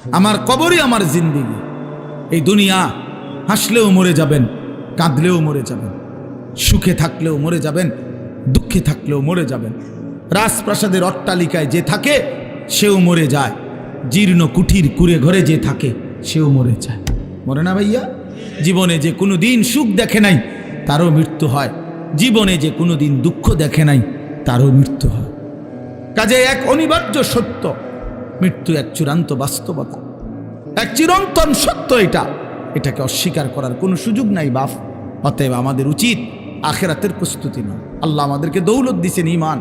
আমার কবরই আমার জিন্দেগি। এই দুনিয়া হাসলেও মরে যাবেন, কাঁদলেও মরে যাবেন, সুখে থাকলেও মরে যাবেন, দুঃখে থাকলেও মরে যাবেন। রাজপ্রাসাদের অট্টালিকায় যে থাকে সেও মরে যায়, জীর্ণ কুঠির কুড়ে ঘরে যে থাকে সেও মরে যায়। মরে না ভাইয়া? জীবনে যে কোনো দিন সুখ দেখে নাই তারও মৃত্যু হয়, জীবনে যে কোনো দিন দুঃখ দেখে নাই তারও মৃত্যু হয়। কাজে এক অনিবার্য সত্য, মৃত্যু এক চূড়ান্ত বাস্তবতা, এক চিরন্তন সত্য। এটাকে অস্বীকার করার কোনো সুযোগ নাই বাপ। অতএব আমাদের উচিত আখেরাতের প্রস্তুতি নাও। আল্লাহ আমাদেরকে দৌলত দিছেন, ঈমান।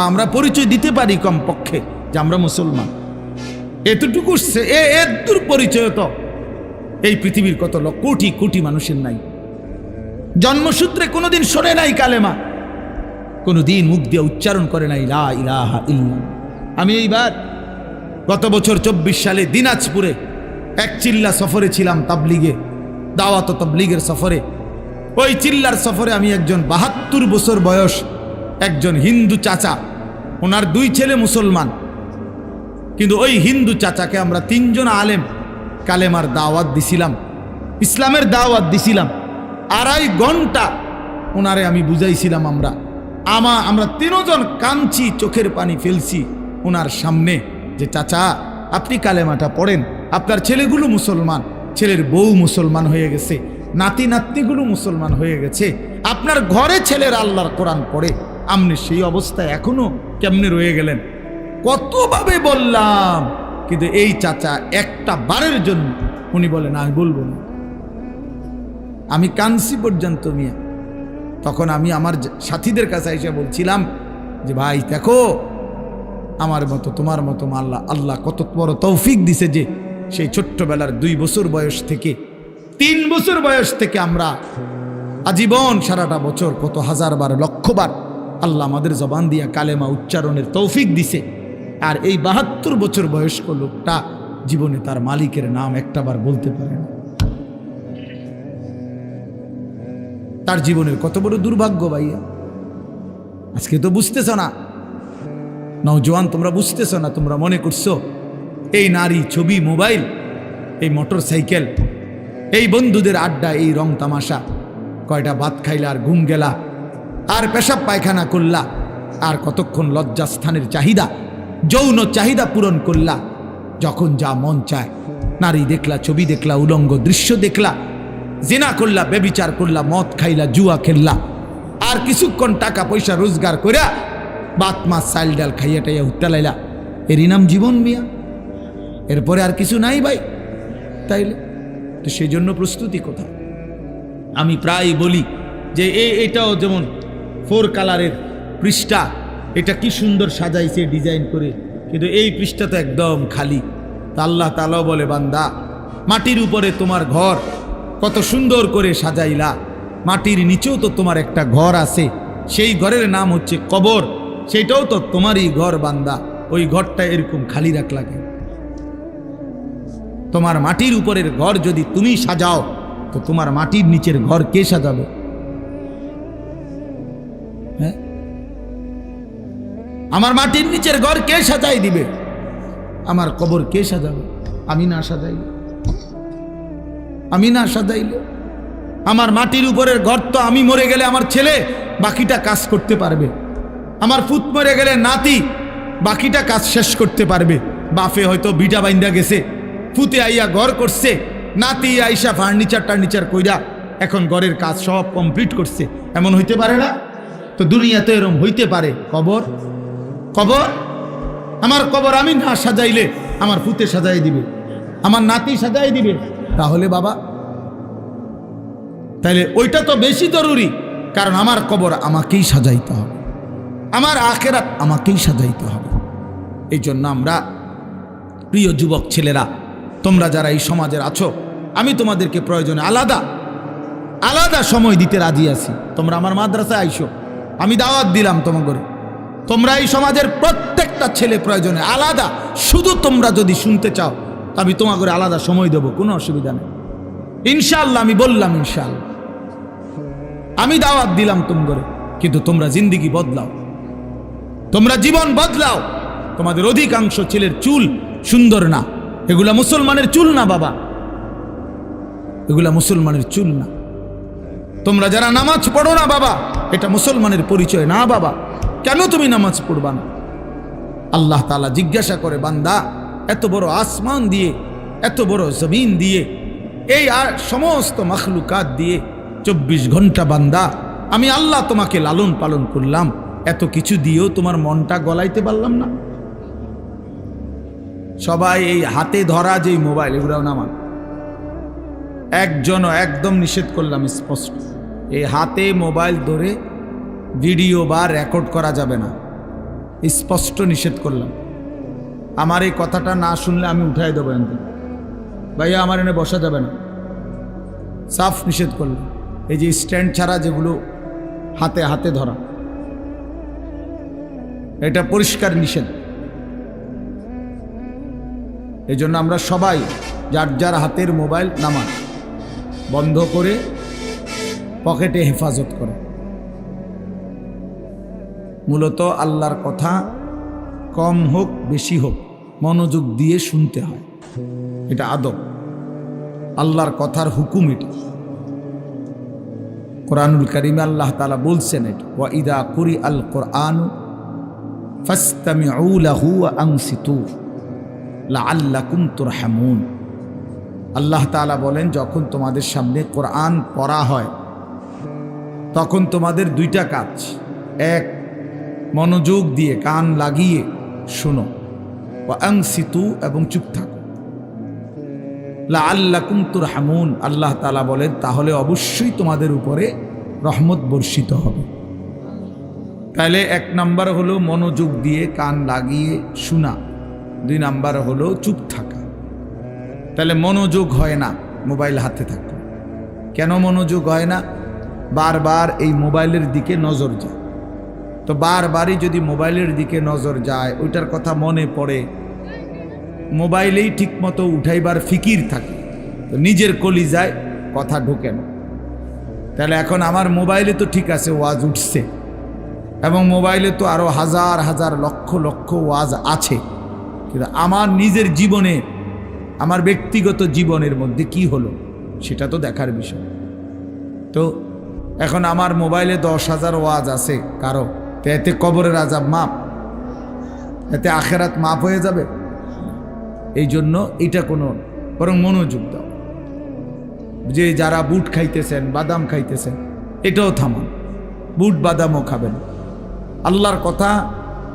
আমরা পরিচয় দিতে পারি কমপক্ষে যে আমরা মুসলমান, এতটুকু এর দূর পরিচয় তো এই পৃথিবীর কত কোটি কোটি মানুষের নাই। জন্মসূত্রে কোনোদিন শোনে নাই কালেমা, কোনোদিন মুখ দিয়ে উচ্চারণ করে নাই লা ইলাহা ইল্লাল্লাহ। আমি এইবার গত বছর 24 সালে দিনাজপুরে এক চিল্লা সফরে ছিলাম, তাবলিগে, দাওয়াত তাবলিগের সফরে। ওই চিল্লার সফরে আমি একজন 72 বছর বয়স একজন হিন্দু চাচা, ওনার 2 ছেলে মুসলমান, কিন্তু ওই হিন্দু চাচাকে আমরা 3 জন আলেম কালেমার দাওয়াত দিছিলাম, ইসলামের দাওয়াত দিছিলাম। 2.5 ঘন্টা ওনারে আমি বুঝাইছিলাম। আমরা 3 জন কাঁদছি, চোখের পানি ফেলছি ওনার সামনে যে চাচা আপনি কালেমাটা পড়েন, আপনার ছেলেগুলো মুসলমান, ছেলের বউ মুসলমান হয়ে গেছে, নাতি নাতনিগুলো মুসলমান হয়ে গেছে, আপনার ঘরে ছেলের আল্লাহর কোরআন পড়ে, আপনি সেই অবস্থায় এখনো কেমনে রয়ে গেলেন? কতভাবে বললাম, কিন্তু এই চাচা একটা বারের জন্য উনি বলে না, আমি বলবো না। আমি কানসি পর্যন্ত মিয়া। তখন আমি আমার সাথীদের কাছে এসে বলছিলাম যে ভাই দেখো, আমার মতো তোমার মতো আল্লাহ কত বড় তৌফিক দিছে যে সেই ছোট্টবেলার 2 বছর বয়স থেকে 3 বছর বয়স থেকে আমরা আজীবন সারাটা বছর কত হাজারবার লক্ষবার আল্লাহ আমাদের জবান দিয়া কালেমা উচ্চারণের তৌফিক দিছে। আর এই 72 বছর বয়স্ক লোকটা জীবনে তার মালিকের নাম একটাবার বলতে পারে না। তার জীবনের কত বড় দুর্ভাগ্য ভাইয়া। আজকে তো বুঝতেছ না, নওজোয়ান তোমরা বুঝতেছ না, তোমরা মনে করছো এই নারী, ছবি, মোবাইল, এই মোটর সাইকেল, এই বন্ধুদের আড্ডা, এই রং তামাশা, কয়টা ভাত খাইলা আর ঘুম গেলা আর পেশাব পায়খানা করলা আর কতক্ষণ লজ্জাস্থানের চাহিদা, যৌন চাহিদা পূরণ করলা, যখন যা মন চায় নারী দেখলা, ছবি দেখলা, উলঙ্গ দৃশ্য দেখলা, জিনা করলা, ব্যভিচার করলা, মদ খাইলা, জুয়া খেললা, আর কিছুক্ষণ টাকা পয়সা রোজগার কইরা বাত মাছ চাল ডাল খাইয়া টাইয়া হুট্টা লাইলা, এরই নাম জীবন মিয়া? এরপরে আর কিছু নাই ভাই। তাইলে তো সেই জন্য প্রস্তুতি কোথায়? আমি প্রায় বলি যে এটাও যেমন 4 কালারের পৃষ্ঠা, এটা কি সুন্দর সাজাইছে ডিজাইন করে, কিন্তু এই পৃষ্ঠা তো একদম খালি। তা আল্লাহ তাআলা বলে, বান্দা মাটির উপরে তোমার ঘর কত সুন্দর করে সাজাইলা, মাটির নিচেও তো তোমার একটা ঘর আছে, সেই ঘরের নাম হচ্ছে কবর, সেইটাও তো তোমারই ঘর বান্দা, ওই ঘরটা এরকম খালি রাখলা কেন? তোমার মাটির উপরের ঘর যদি তুমি সাজাও তো তোমার মাটির নিচের ঘর কে সাজাবে? হ্যাঁ, আমার মাটির নিচের ঘর কে সাজাই দিবে? আমার কবর কে সাজাবে? আমি না সাজাইলে, আমি না সাজাইলে আমার মাটির উপরের ঘর তো আমি মরে গেলে আমার ছেলে বাকিটা কাজ করতে পারবে, আমার পুত মরে গেলে নাতি বাকিটা কাজ শেষ করতে পারবে। বাপে হয়তো বিটা বাইন্দা গেছে, পুতে আইয়া ঘর করছে, নাতি আইসা ফার্নিচার কইরা এখন ঘরের কাজ সব কমপ্লিট করছে। এমন হইতে পারে না? তো দুনিয়াতে এরকম হইতে পারে। কবর, আমার কবর আমি না সাজাইলে আমার পুতে সাজাই দিবে, আমার নাতি সাজাই দিবে। তাহলে বাবা, তাইলে ওইটা তো বেশি জরুরি, কারণ আমার কবর আমাকেই সাজাইতে হবে, আমার আখিরাত আমাকেই সাজাইতে হবে। এই জন্য আমরা প্রিয় যুবক ছেলেরা, তোমরা যারা এই সমাজের আছো, আমি তোমাদেরকে প্রয়োজনে আলাদা সময় দিতে রাজি আছি। তোমরা আমার মাদ্রাসায় আইসো, আমি দাওয়াত দিলাম তোমাদের। তোমরা এই সমাজের প্রত্যেকটা ছেলে প্রয়োজনে আলাদা, শুধু তোমরা যদি শুনতে চাও আমি তোমাদের আলাদা সময় দেবো, কোনো অসুবিধা নেই ইনশাআল্লাহ। আমি বললাম ইনশাআল্লাহ, আমি দাওয়াত দিলাম তোমাদের, কিন্তু তোমরা জিন্দেগি বদলাও, তোমরা জীবন বদলাও। তোমাদের অধিকাংশ ছেলের চুল সুন্দর না, এগুলা মুসলমানের চুল না বাবা, এগুলা মুসলমানের চুল না। তোমরা যারা নামাজ পড়ো না বাবা, এটা মুসলমানের পরিচয় না বাবা। কেন তুমি নামাজ পড়বা না? আল্লাহ তাআলা জিজ্ঞাসা করে, বান্দা এত বড় আসমান দিয়ে, এত বড় জমিন দিয়ে, এই সমস্ত মখলুকাত দিয়ে 24 ঘন্টা বান্দা আমি আল্লাহ তোমাকে লালন পালন করলাম, এত কিছু দিয়েও তোমার মনটা গলাইতে পারলাম না? সবাই এই হাতে ধরা যে মোবাইল, এগুলো নামান একজনও একদম নিষেধ করলাম স্পষ্ট, এই হাতে মোবাইল ধরে ভিডিও বা রেকর্ড করা যাবে না, স্পষ্ট নিষেধ করলাম। আমার এই কথাটা না শুনলে আমি উঠাই দেবো এখান, ভাইয়া আমার এনে বসা যাবে না, সাফ নিষেধ করলাম। এই যে স্ট্যান্ড ছাড়া যেগুলো হাতে হাতে ধরা, এটা পরিষ্কার নিষেধ। এই জন্য আমরা সবাই যার যার হাতের মোবাইল নামান বন্ধ করে পকেটে হেফাজত করে। মূলত আল্লাহর কথা কম হোক বেশি হোক মনোযোগ দিয়ে শুনতে হয়, এটা আদব, আল্লাহর কথার হুকুম এটা। কোরআনুল কারীমে আল্লাহ তাআলা বলছেন এটা, ওয়া ইযা কুরিআল কুরআনু ফাসতামিউ লাহু ওয়া আনসিতু লাআল্লাকুম তুরহামুন। আল্লাহ তাআলা বলেন, যখন তোমাদের সামনে কোরআন পড়া হয় তখন তোমাদের দুইটা কাজ, এক মনোযোগ দিয়ে কান লাগিয়ে শোনো, ওয়া আনসিতু এবং চুপ থাকো, লাআল্লাকুম তুরহামুন। আল্লাহ তাআলা বলেন, তাহলে অবশ্যই তোমাদের উপরে রহমত বর্ষিত হবে। তাহলে 1 নাম্বার হলো মনোযোগ দিয়ে কান লাগিয়ে শোনা, 2 নাম্বার হলো চুপ থাকা। তাহলে মনোযোগ হয় না মোবাইল হাতে থাকলে। কেন মনোযোগ হয় না? বারবার এই মোবাইলের দিকে নজর যায়। তো বারবারই যদি মোবাইলের দিকে নজর যায়, ওইটার কথা মনে পড়ে, মোবাইলেই ঠিকমতো উঠাইবার ফিকির থাকে, তো নিজের কলিজায় কথা ঢোকে না। তাহলে এখন আমার মোবাইলে তো ঠিক আছে ওয়াজ উঠছে, এবং মোবাইলে তো আরো হাজার হাজার লক্ষ লক্ষ ওয়াজ আছে, কিন্তু আমার নিজের জীবনে, আমার ব্যক্তিগত জীবনের মধ্যে কি হলো সেটা তো দেখার বিষয়। তো এখন আমার মোবাইলে 10,000 ওয়াজ আছে কারো, তো এতে কবরের আযাব মাপ, এতে আখেরাত মাপ হয়ে যাবে? এই জন্য এটা কোনো, বরং মনোযোগ দাও। যে যারা বুট খাইতেছেন, বাদাম খাইতেছেন, এটাও থামান, বুট বাদামও খাবেন। আল্লাহর কথা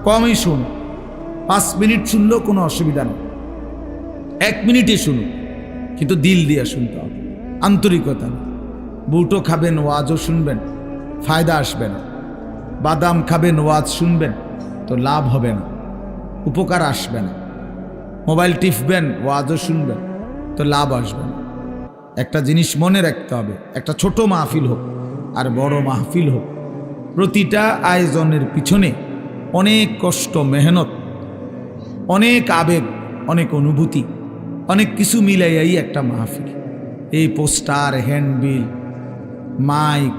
কমই শুনুন, 5 মিনিট শুনলেও কোনো অসুবিধা নেই, 1 মিনিটে শুনুন, কিন্তু দিল দিয়ে শুনতে হবে, আন্তরিকতা। বুটও খাবেন, ওয়াজও শুনবেন, ফায়দা আসবে না। বাদাম খাবেন, ওয়াজ শুনবেন, তো লাভ হবে না, উপকার আসবে না। মোবাইল টিপবেন, ওয়াজও শুনবেন, তো লাভ আসবে না। একটা জিনিস মনে রাখতে হবে, একটা ছোট মাহফিল হোক আর বড় মাহফিল হোক, প্রতিটা আয়োজনের পিছনে অনেক কষ্ট, মেহনত, অনেক আবেগ, অনেক অনুভূতি, অনেক কিছু মিলাইয়াই একটা মাহফিল। এই poster, handbill, mic,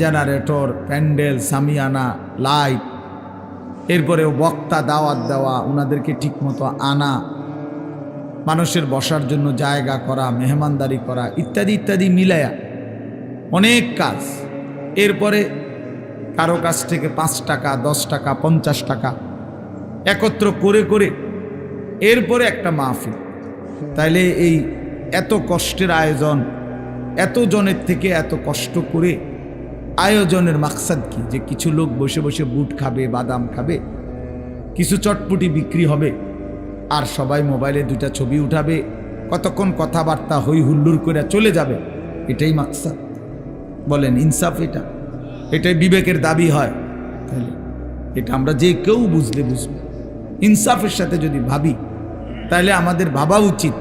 generator, pandal, shamiana, light, এরপরে বক্তা দাওয়াত দেওয়া, ওনাদেরকে ঠিকমতো আনা, মানুষের বসার জন্য জায়গা করা, মেহমানদারি করা, ইত্যাদি ইত্যাদি মিলায়া অনেক কাজ। এরপরে কারো কাছ থেকে 5 টাকা, 10 টাকা, 50 টাকা একত্র করে করে এরপরে একটা মাহফিল। তাইলে এই এত কষ্টের আয়োজন, এত জনের থেকে এত কষ্ট করে আয়োজনের মাকসাদ কি? যে কিছু লোক বসে বসে বুট খাবে, বাদাম খাবে, কিছু চটপটি বিক্রি হবে, আর সবাই মোবাইলে 2টা ছবি উঠাবে, কতক্ষণ কথাবার্তা হই হুল্লুর করে চলে যাবে, এটাই মাকসাদ? বলেন ইনসাফ এটা? এটাই বিবেকের দাবি হয়? তাহলে এটা আমরা যে কেউ বুঝলে বুঝবো। ইনসাফের সাথে যদি ভাবি, তাহলে আমাদের ভাবা উচিত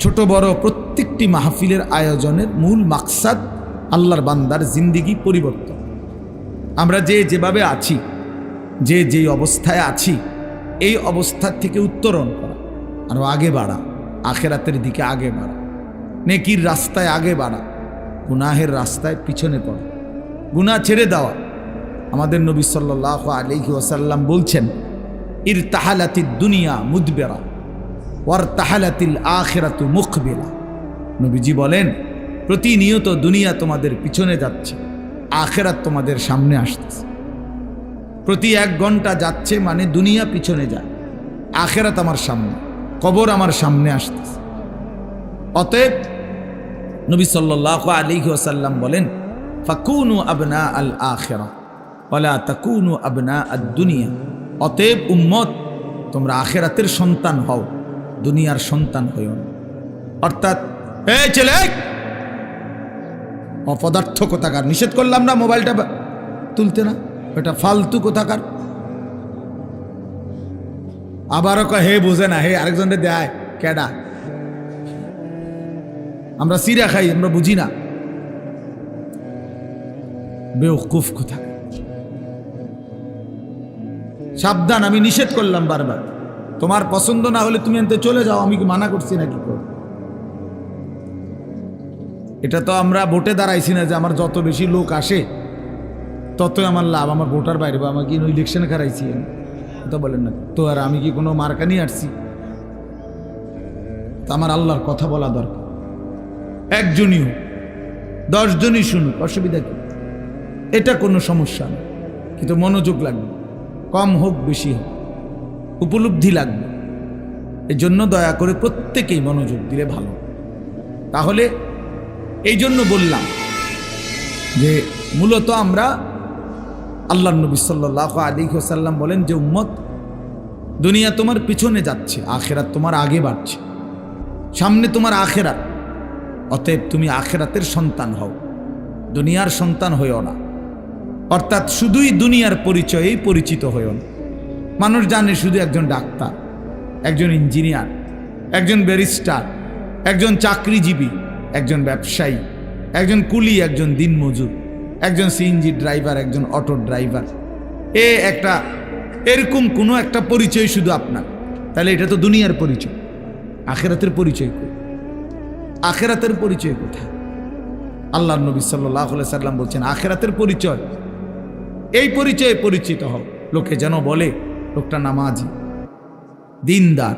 ছোট বড় প্রত্যেকটি মাহফিলের আয়োজনের মূল মাকসাদ আল্লাহর বান্দার জিন্দিগি পরিবর্তন। আমরা যে যেভাবে আছি, যে যেই অবস্থায় আছি, এই অবস্থার থেকে উত্তরণ করা, আরও আগে বাড়া, আখেরাতের দিকে আগে বাড়া, নেকির রাস্তায় আগে বাড়া, গুনাহের রাস্তায় পিছনে পড়া, গুনাহ ছেড়ে দেওয়া। আমাদের নবী সাল্লাল্লাহু আলাইহি ওয়াসাল্লাম বলছেন, ইরতাহালাতিদ দুনিয়া মুদবিরা, ওয়ারতাহালাতিল আখিরাতু মুকবিলা। নবীজি বলেন প্রতিনিয়ত দুনিয়া তোমাদের পিছনে যাচ্ছে, আখিরাত তোমাদের সামনে আসতেছে। প্রতি 1 ঘন্টা যাচ্ছে মানে দুনিয়া পিছনে যায়, আখিরাত আমার সামনে, কবর আমার সামনে আসতেছে। অতএব নবী সাল্লাল্লাহু আলাইহি ওয়াসাল্লাম বলেন ফাকুনু আবনা আল আখিরা ওয়ালা তাকুনু আবনা আদ দুনিয়া। অতএব উম্মত, তোমরা আখিরাতের সন্তান হও, দুনিয়ার সন্তান হইও না। অর্থাৎ এই ছেলে, অপদার্থ কোথাকার, নিষেধ করলাম না মোবাইলটা তুলতে, না এটা ফালতু কোথাকার। আবারও কয় হে বুঝে না, হে আরেকজনকে দেয় কেডা, আমরা সিরা খাই, আমরা বুঝি না। বেওকুফ কোথাকার। সাবধান, আমি নিষেধ করলাম বারবার। তোমার পছন্দ না হলে তুমি আনতে চলে যাও, আমি কি মানা করছি নাকি? এটা তো আমরা ভোটে দাঁড়াইছি না যে আমার যত বেশি লোক আসে ততই আমার লাভ, আমার ভোটার বাইরে বা আমাকে ইলেকশনে খারাইছি তো বলেন না তো। আর আমি কি কোনো মার্কা নিয়ে আসছি? তা আমার আল্লাহর কথা বলা দরকার। একজনই হোক, 10 জনই শুনুক, অসুবিধা কি? এটা কোনো সমস্যা না, কিন্তু মনোযোগ লাগবে, কম হোক বেশি হোক, উপলব্ধি লাগবে। এই জন্য দয়া করে প্রত্যেকেই মনোযোগ দিলে ভালো। তাহলে এই জন্য বললাম যে মূলত আমরা, আল্লাহর নবী সাল্লাল্লাহু আলাইহি ওয়াসাল্লাম বলেন যে উম্মত, দুনিয়া তোমার পিছনে যাচ্ছে, আখিরাত তোমার আগে বাড়ছে, সামনে তোমার আখিরাত। অতএব তুমি আখিরাতের সন্তান হও, দুনিয়ার সন্তান হইও না। অর্থাৎ শুধুই দুনিয়ার পরিচয়েই পরিচিত হইও না। মানুষ জানে শুধু একজন ডাক্তার, একজন ইঞ্জিনিয়ার, একজন ব্যারিস্টার, একজন চাকরিজীবী, একজন ব্যবসায়ী, একজন কুলি, একজন দিনমজুর, একজন সিএনজি ড্রাইভার, একজন অটো ড্রাইভার। এরকম কোনো একটা পরিচয় শুধু আপনার, তাহলে এটা তো দুনিয়ার পরিচয়। আখিরাতের পরিচয় কই? আখিরাতের পরিচয় কোথায়? আল্লাহর নবী সাল্লাল্লাহু আলাইহি সাল্লাম বলছেন আখিরাতের পরিচয় এই পরিচয়ে পরিচিত হও, লোকে যেন বলে লোকটা নামাজি, দিনদার,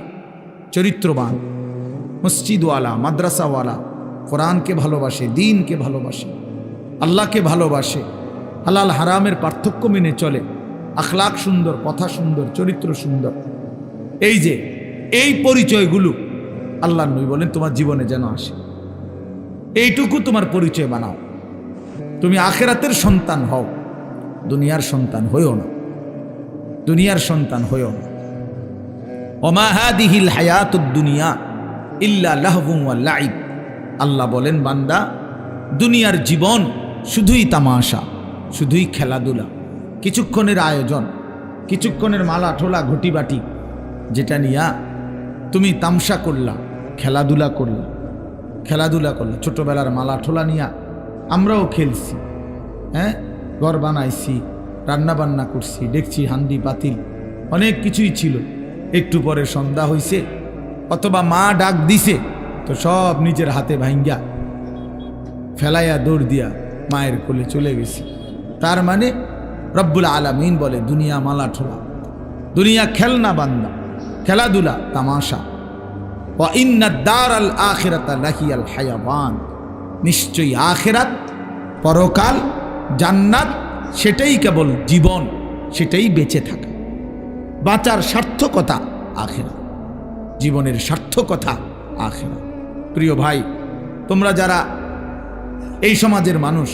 চরিত্রবান, মসজিদওয়ালা, মাদ্রাসাওয়ালা, কোরআনকে ভালোবাসে, দিনকে ভালোবাসে, আল্লাহকে ভালোবাসে, হালাল হারামের পার্থক্য মেনে চলে, আখলাক সুন্দর, কথা সুন্দর, চরিত্র সুন্দর। এই যে এই পরিচয়গুলো আল্লাহর নবী বলেন তোমার জীবনে যেন আসে। এইটুকু তোমার পরিচয় বানাও। তুমি আখিরাতের সন্তান হও, দুনিয়ার সন্তান হইও না, দুনিয়ার সন্তান হইও না। ওমা হাদিহিল হায়াতুদ দুনিয়া ইল্লা লাহবুন ওয়া লাইব। আল্লাহ বলেন বান্দা, দুনিয়ার জীবন শুধুই তামাশা, শুধুই খেলাধুলা, কিছুক্ষণের আয়োজন, কিছুক্ষণের মালা ঠোলা ঘটি বাটি, যেটা নিয়া তুমি তামসা করলা, খেলাধুলা করলা, খেলাধুলা করলা। ছোটবেলার মালা ঠোলা নিয়া আমরাও খেলছি, হ্যাঁ, ঘর বানাইছি, রান্না বান্না করছি, দেখছি হান্ডি পাতিল অনেক কিছুই ছিল। একটু পরে সন্ধ্যা হইছে অথবা মা ডাক দিছে তো সব নিজের হাতে ভাঙ্গা ফেলাইয়া দৌড় দিয়া মায়ের কোলে চলে গেছি। তার মানে রব্বুল আলামিন বলে দুনিয়া মালা ঠোলা, দুনিয়া খেলনা বান্দা, খেলাধুলা, তামাশা। ওয়া ইন্নাদ দারাল আখিরাতা লাহিয়াল হায়াওয়ান। নিশ্চয়ই আখিরাত, পরকাল, জান্নাত, সেটাই কেবল জীবন, সেটাই বেঁচে থাকা। বাঁচার সার্থকতা আখিরাত, জীবনের সার্থকতা আখিরাত। প্রিয় ভাই, তোমরা যারা এই সমাজের মানুষ,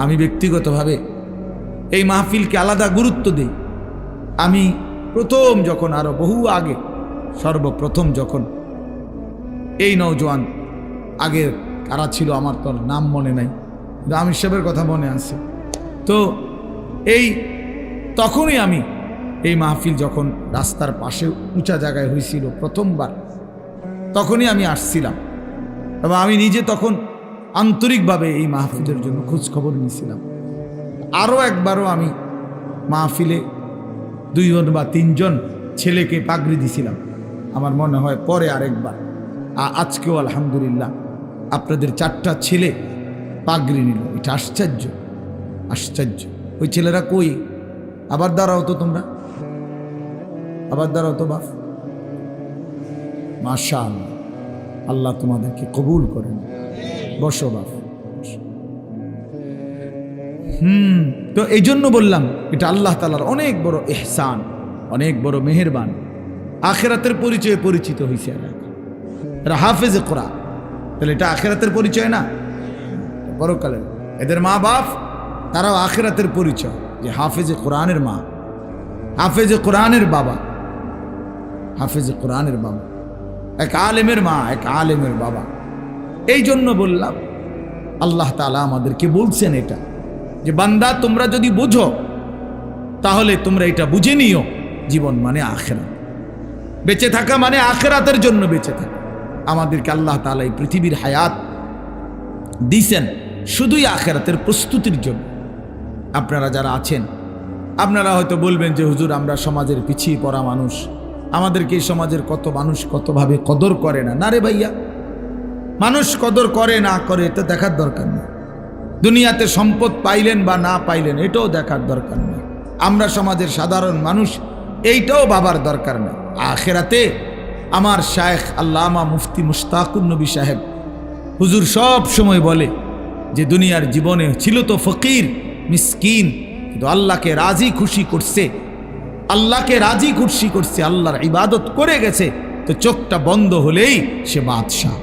আমি ব্যক্তিগতভাবে এই মাহফিলকে আলাদা গুরুত্ব দিই। আমি প্রথম যখন, আরো বহু আগে, সর্বপ্রথম যখন এই নওজোয়ান, আগে কারা ছিল আমার তো নাম মনে নাই, আমির সাহেবের কথা মনে আছে, তো এই তখনই আমি এই মাহফিল যখন রাস্তার পাশে উঁচা জায়গায় হয়েছিল প্রথমবার, তখনই আমি আসছিলাম এবং আমি নিজে তখন আন্তরিকভাবে এই মাহফিলের জন্য খোঁজখবর নিয়েছিলাম। আরও একবারও আমি মাহফিলে 2 জন বা 3 জন ছেলেকে পাগড়ি দিছিলাম, আমার মনে হয় পরে আরেকবার। আজকেও আলহামদুলিল্লাহ আপনাদের 4টা ছেলে পাগড়ি নিল। এটা আশ্চর্য, আশ্চর্য। ওই ছেলেরা কই? আবার দাঁড়াও তো তোমরা, আবার দাঁড়াও তো বাপ, মাশাআল্লাহ, আল্লাহ তোমাদেরকে কবুল করেন। বসো বাপ। তো এই জন্য বললাম এটা আল্লাহ তাআলার অনেক বড় ইহসান, অনেক বড় মেহেরবান। আখিরাতের পরিচয়ে পরিচিত হয়েছে এরা হাফেজে কোরআন, তাহলে এটা আখিরাতের পরিচয় না? পরকালে এদের মা বাপ তারাও আখিরাতের পরিচয়, যে হাফেজে কোরআনের মা, হাফেজে কোরআনের বাবা, হাফেজে কোরআনের বাবা, এক আলেমের মা, এক আলেমের বাবা। এই জন্য বললাম আল্লাহ তাআলা আমাদেরকে বলছেন এটা, যে বান্দা তোমরা যদি বুঝো তাহলে তোমরা এটা বুঝে নিও, জীবন মানে আখিরাত, বেঁচে থাকা মানে আখিরাতের জন্য বেঁচে থাকা। আমাদেরকে আল্লাহ তাআলা এই পৃথিবীর হায়াত দিয়েছেন শুধুই আখিরাতের প্রস্তুতির জন্য। আপনারা যারা আছেন, আপনারা হয়তো বলবেন যে হুজুর আমরা সমাজের পিছিয়ে পড়া মানুষ, আমাদেরকে এই সমাজের কত মানুষ কতভাবে কদর করে না। না রে ভাইয়া, মানুষ কদর করে না করে এটা দেখার দরকার নেই। দুনিয়াতে সম্পদ পাইলেন বা না পাইলেন এটাও দেখার দরকার নেই। আমরা সমাজের সাধারণ মানুষ, এইটাও ভাবার দরকার নেই। আখিরাতে আমার শায়েখ আল্লামা মুফতি মুশতাকুর নবী সাহেব হুজুর সব সময় বলে যে দুনিয়ার জীবনে ছিল তো ফকির মিসকিন, কিন্তু আল্লাহকে রাজি খুশি করছে, আল্লাহকে রাজি খুশি করছে, আল্লাহর ইবাদত করে গেছে, তো চোখটা বন্ধ হলেই সে বাদশাহ,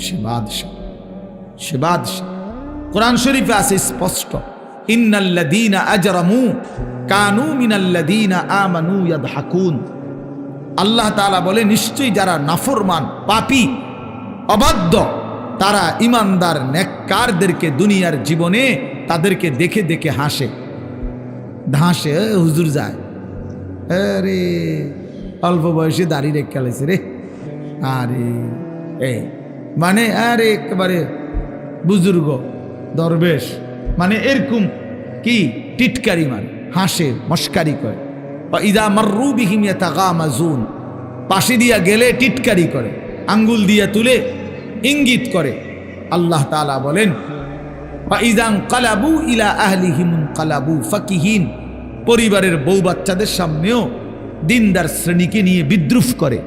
সে বাদশাহ, সে বাদশাহ। কোরআন শরীফে আছে স্পষ্ট, ইন্নাল্লাযীনা আজরামু কানু মিনাল্লাযীনা আমানু ইয়াদহাকুন। আল্লাহ তাআলা বলে নিশ্চয়ই যারা নাফরমান, পাপী, অবাধ্য, তারা ইমানদার নেককারদেরকে দুনিয়ার জীবনে তাদেরকে দেখে দেখে হাসে, হাসে। হুজুর যায়, আরে অল্প বয়সে দাড়ি রেখে গেছে রে, আরে মানে আরে একেবারে বুজুর্গ দরবেশ, মানে এরকম কি টিটকারি, মানে হাসে, মস্কারি করে। ইদা মাররু বিহিম ইয়াতাগামাজুন, পাশে দিয়া গেলে টিটকারি করে, আঙ্গুল দিয়া তুলে ইঙ্গিত করে। আল্লাহ তাআলা বলেন ইযা ইনকালাবু ইলা আহলিহিম ইনকালাবু ফাকিহিন, পরিবারের বউ বাচ্চাদের সামনেও দিনদার শ্রেণীকে নিয়ে বিদ্রুপ করে।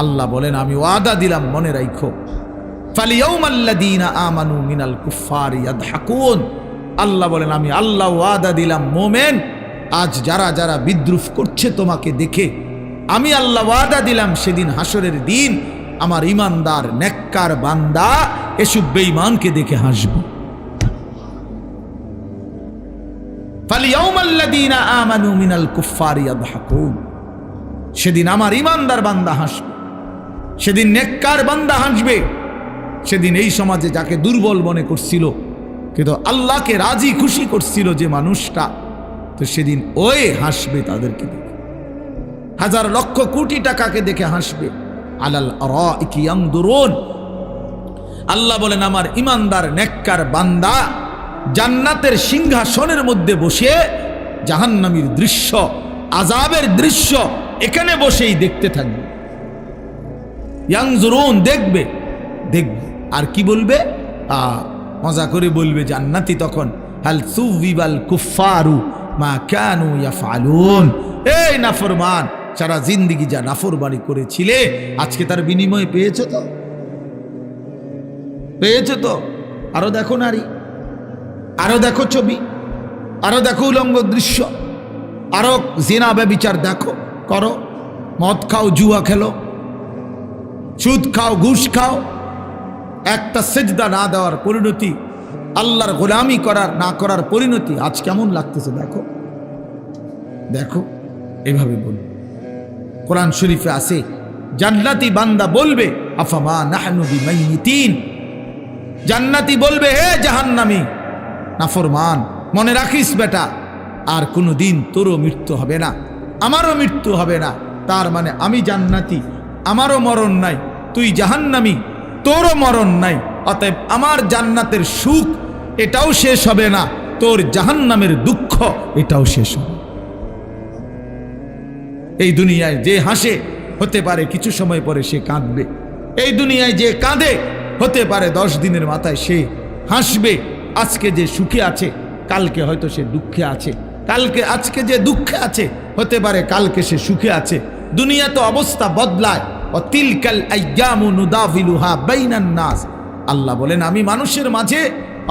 আল্লাহ বলেন আমি ওয়াদা দিলাম, মনে রাখো, ফালিয়াউমাল্লাযীনা আমানু মিনাল কুফফারি ইয়াদহাকুন। আল্লাহ বলেন আমি আল্লাহ ওয়াদা দিলাম, মোমেন আজ যারা যারা বিদ্রুপ করছে তোমাকে দেখে, আমি আল্লাহ ওয়াদা দিলাম সেদিন হাসরের দিন আমার ইমানদার নেককার বান্দা এসব বেঈমানকে দেখে হাসবে। ফালিয়াউমাল্লাযীনা আমানু মিনাল কুফফারি ইয়াদহাকুন, সেদিন আমার ইমানদার বান্দা হাসবে, সেদিন নেককার বান্দা হাসবে। সেদিন এই সমাজে যাকে দুর্বল মনে করছিল কিন্তু আল্লাহকে রাজি খুশি করছিল যে মানুষটা, তো সেদিন ওই হাসবে তাদেরকে দেখে, হাজার লক্ষ কোটি টাকাকে দেখে হাসবে। আলাল আরাইকি ইয়ানদুরুন। আল্লাহ বলেন আমার ইমানদার নেককার বান্দা জান্নাতের সিংহাসনের মধ্যে বসে জাহান্নামীর দৃশ্য, আযাবের দৃশ্য এখানে বসেই দেখতে থাকবে। ইয়ানজুরুন, দেখবে, দেখবে। আর কি বলবে? মজা করে বলবে জান্নাতি তখন, হাল সুবিবাল কুফফারু মা কানু ইয়াফআলুন। এই নাফরমান, সারা জিন্দেগি যা নাফরমানি করেছিলে আজকে তার বিনিময় পেয়েছো তো, পেয়েছো তো। আরো দেখো নারী, আরো দেখো ছবি, আরো দেখো উলঙ্গ দৃশ্য, আরো জিনা ব্যভিচার দেখো, করো, মদ খাও, জুয়া খেলো, সুদ খাও, ঘুষ খাও। একটা সেজদা না দেওয়ার পরিণতি, আল্লাহর গোলামি করার না করার পরিণতি আজ কেমন লাগতেছে দেখো, দেখো। এভাবে বলবে। কোরআন শরীফে আছে জান্নাতি বান্দা বলবে আফামা নাহনু বিমাইতিন। জান্নাতি বলবে হে জাহান্নামী নাফরমান, মনে রাখিস বেটা, আর কোনোদিন তোরও মৃত্যু হবে না, আমারও মৃত্যু হবে না। তার মানে আমি জান্নাতি, আমারও মরণ নাই, তুই জাহান্নামী, তোরও মরণ নাই। অতএব আমার জান্নাতের সুখ এটাও শেষ হবে না, তোর জাহান্নামের দুঃখ এটাও শেষ হবে। এই দুনিয়ায় যে হাসে হতে পারে কিছু সময় পরে সে কাঁদবে, এই দুনিয়ায় যে কাঁদে হতে পারে 10 দিনের মাথায় সে হাসবে। আজকে যে সুখে আছে কালকে হয়তো সে দুঃখে আছে, কালকে আজকে যে দুঃখে আছে হতে পারে কালকে সে সুখে আছে। দুনিয়া তো অবস্থা বদলায়। ও তিলকাল আইয়ামু নুদাভিলুহা বাইনান নাস, আল্লাহ বলেন আমি মানুষের মাঝে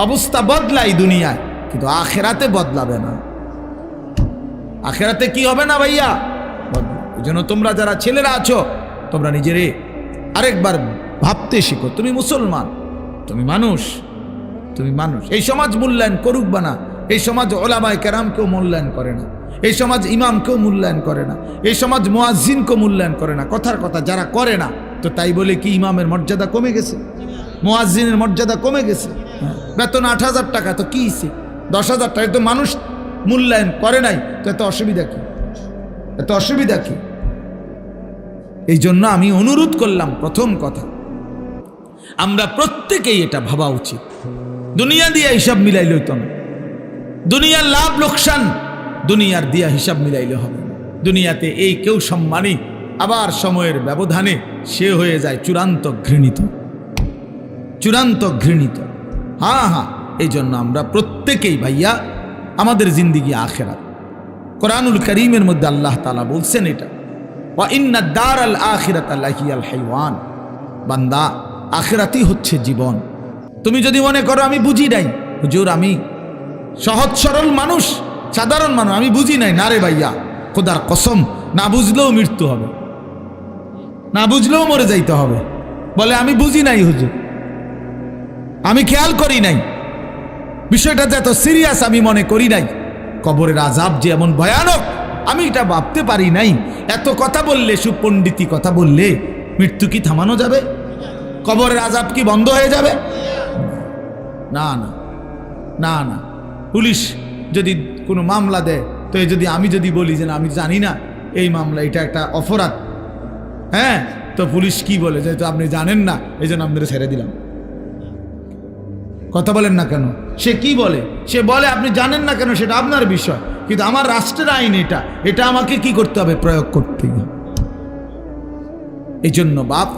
অবস্থা বদলাই দুনিয়ায়, কিন্তু আখেরাতে বদলাবে না। আখেরাতে কি হবে না ভাইয়া? এই জন্য তোমরা যারা ছেলেরা আছো, তোমরা নিজেরে আরেকবার ভাবতে শিখো। তুমি মুসলমান, তুমি মানুষ, তুমি মানুষ। এই সমাজ মূল্যায়ন করুক বা না, এই সমাজ ওলামায়ে কেরামকেও মূল্যায়ন করে না, এই সমাজ ইমামকেও মূল্যায়ন করে না, এই সমাজ মুয়াজ্জিনকেও মূল্যায়ন করে না। কথার কথা যারা করে না, তো তাই বলে কি ইমামের মর্যাদা কমে গেছে? মুয়াজ্জিনের মর্যাদা কমে গেছে? বেতন ৮,০০০ টাকা, তো কি ১০,০০০ টাকা তো মানুষ মূল্যায়ন করে নাই, তো এত অসুবিধা কি? এত অসুবিধা কি? এই জন্য আমি অনুরোধ করলাম, প্রথম কথা আমরা প্রত্যেকেই এটা ভাবা উচিত। দুনিয়া দিয়ে হিসাব মিলাইলে হইতো না, দুনিয়ার লাভ লোকসান দুনিয়ার দিয়া হিসাব মিলাইলে হবে। দুনিয়াতে এই কেউ সম্মানী, আবার সময়ের ব্যবধানে সে হয়ে যায় চূড়ান্ত ঘৃণিত, চূড়ান্ত ঘৃণিত। হ্যাঁ হ্যাঁ, এই জন্য আমরা প্রত্যেকেই ভাইয়া আমাদের জিন্দিগি আখেরাত। কোরআনুল কারীমের মধ্যে আল্লাহ তাআলা বলছেন এটা, ওয়া ইন্না দারাল আখিরাতা লাহিয়াল হাইওয়ান, বান্দা আখিরাতই হচ্ছে জীবন। তুমি যদি মনে করো আমি বুঝি নাই, হুজুর আমি সহজ সরল মানুষ, সাধারণ মানুষ, আমি বুঝি নাই, না রে ভাইয়া, খোদার কসম, না বুঝলেও মৃত্যু হবে, না বুঝলেও মরে যাইতে হবে। বলে আমি বুঝি নাই হুজুর, আমি খেয়াল করি নাই, বিষয়টা যে এত সিরিয়াস আমি মনে করি নাই, কবরের আযাব যে এমন ভয়ানক আমি এটা ভাবতে পারি নাই। এত কথা বললে, সুপণ্ডিতি কথা বললে মৃত্যু কি থামানো যাবে? কবরের আযাব কি বন্ধ হয়ে যাবে? না না না না। পুলিশ যদি কোনো মামলা দেয়, তো যদি আমি যদি বলি যে না আমি জানি না এই মামলা, এটা একটা অপরাধ, হ্যাঁ, তো পুলিশ কি বলে, যেহেতু আপনি জানেন না এই জন্য আপনাদের ছেড়ে দিলাম। কথা বলেন না কেন? সে কি বলে? সে বলে আপনি জানেন না কেন সেটা আপনার বিষয়, কিন্তু আমার রাষ্ট্রের আইন এটা, এটা আমাকে কি করতে হবে? প্রয়োগ করতে হবে। এই জন্য বাপ,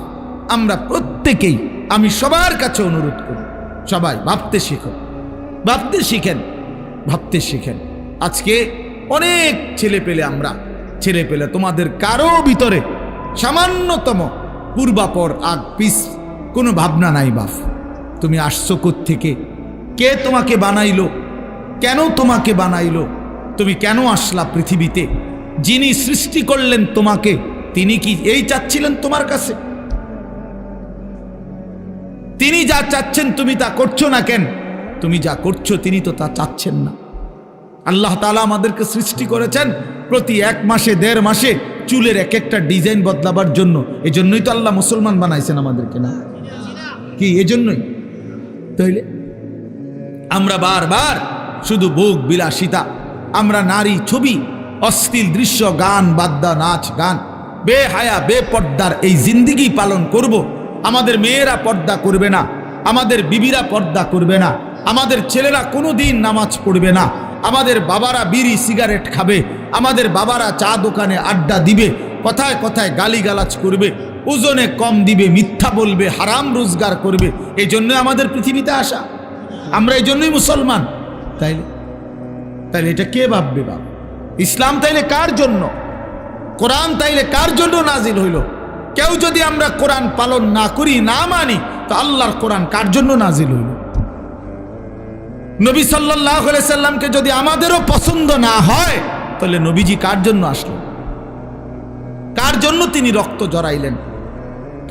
আমরা প্রত্যেকেই, আমি সবার কাছে অনুরোধ করি, সবাই ভাবতে শিখো, ভাবতে শিখেন, ভাবতে শিখেন। আজকে অনেক ছেলে পেলে, আমরা ছেলে পেলে, তোমাদের কারো ভিতরে সামান্যতম পূর্বাপর আগ পিছ কোনো ভাবনা নাই। বাপ, তুমি আসছো কোত্থেকে? কে তোমাকে বানাইলো? কেন তোমাকে বানাইলো? তুমি কেন আসলা পৃথিবীতে? যিনি সৃষ্টি করলেন তোমাকে, তিনি কি এই চাচ্ছিলেন তোমার কাছে? তিনি যা চাচ্ছেন তুমি তা করছো না কেন? তুমি যা করছো তিনি তো তা চাচ্ছেন না। আল্লাহ তাআলা আমাদেরকে সৃষ্টি করেছেন প্রতি 1 মাসে 1.5 মাসে চুলের এক একটা ডিজাইন বদলাবার জন্য। এই জন্যই তো আল্লাহ মুসলমান বানাইছেন আমাদেরকে, না কি? এজন্যই তাইলে আমরা বারবার শুধু ভোগ বিলাসিতা, আমরা নারী ছবি, অশ্লীল দৃশ্য, গান বাদ্যা, নাচ গান, বেহায়া বেপর্দার এই জিন্দিগি পালন করব। আমাদের মেয়েরা পর্দা করবে না, আমাদের বিবিরা পর্দা করবে না, আমাদের ছেলেরা কোনো দিন নামাজ পড়বে না, আমাদের বাবারা বিড়ি সিগারেট খাবে, আমাদের বাবারা চা দোকানে আড্ডা দিবে, কথায় কথায় গালিগালাজ করবে, ওজনে কম দিবে, মিথ্যা বলবে, হারাম রোজগার করবে। এই জন্য আমাদের পৃথিবীতে আসা, আমরা এই জন্যই মুসলমান। তাইলে তাইলে এটা কে ভাববে? বাবা, ইসলাম তাইলে কার জন্য? কোরআন তাইলে কার জন্য নাজিল হইল? কেউ যদি আমরা কোরআন পালন না করি, না মানি, তো আল্লাহর কোরআন কার জন্য নাজিল হইল? নবী সাল্লাল্লাহু আলাইহি সাল্লামকে যদি আমাদেরও পছন্দ না হয়, তাহলে নবীজি কার জন্য আসলেন? কার জন্য তিনি রক্ত জড়াইলেন?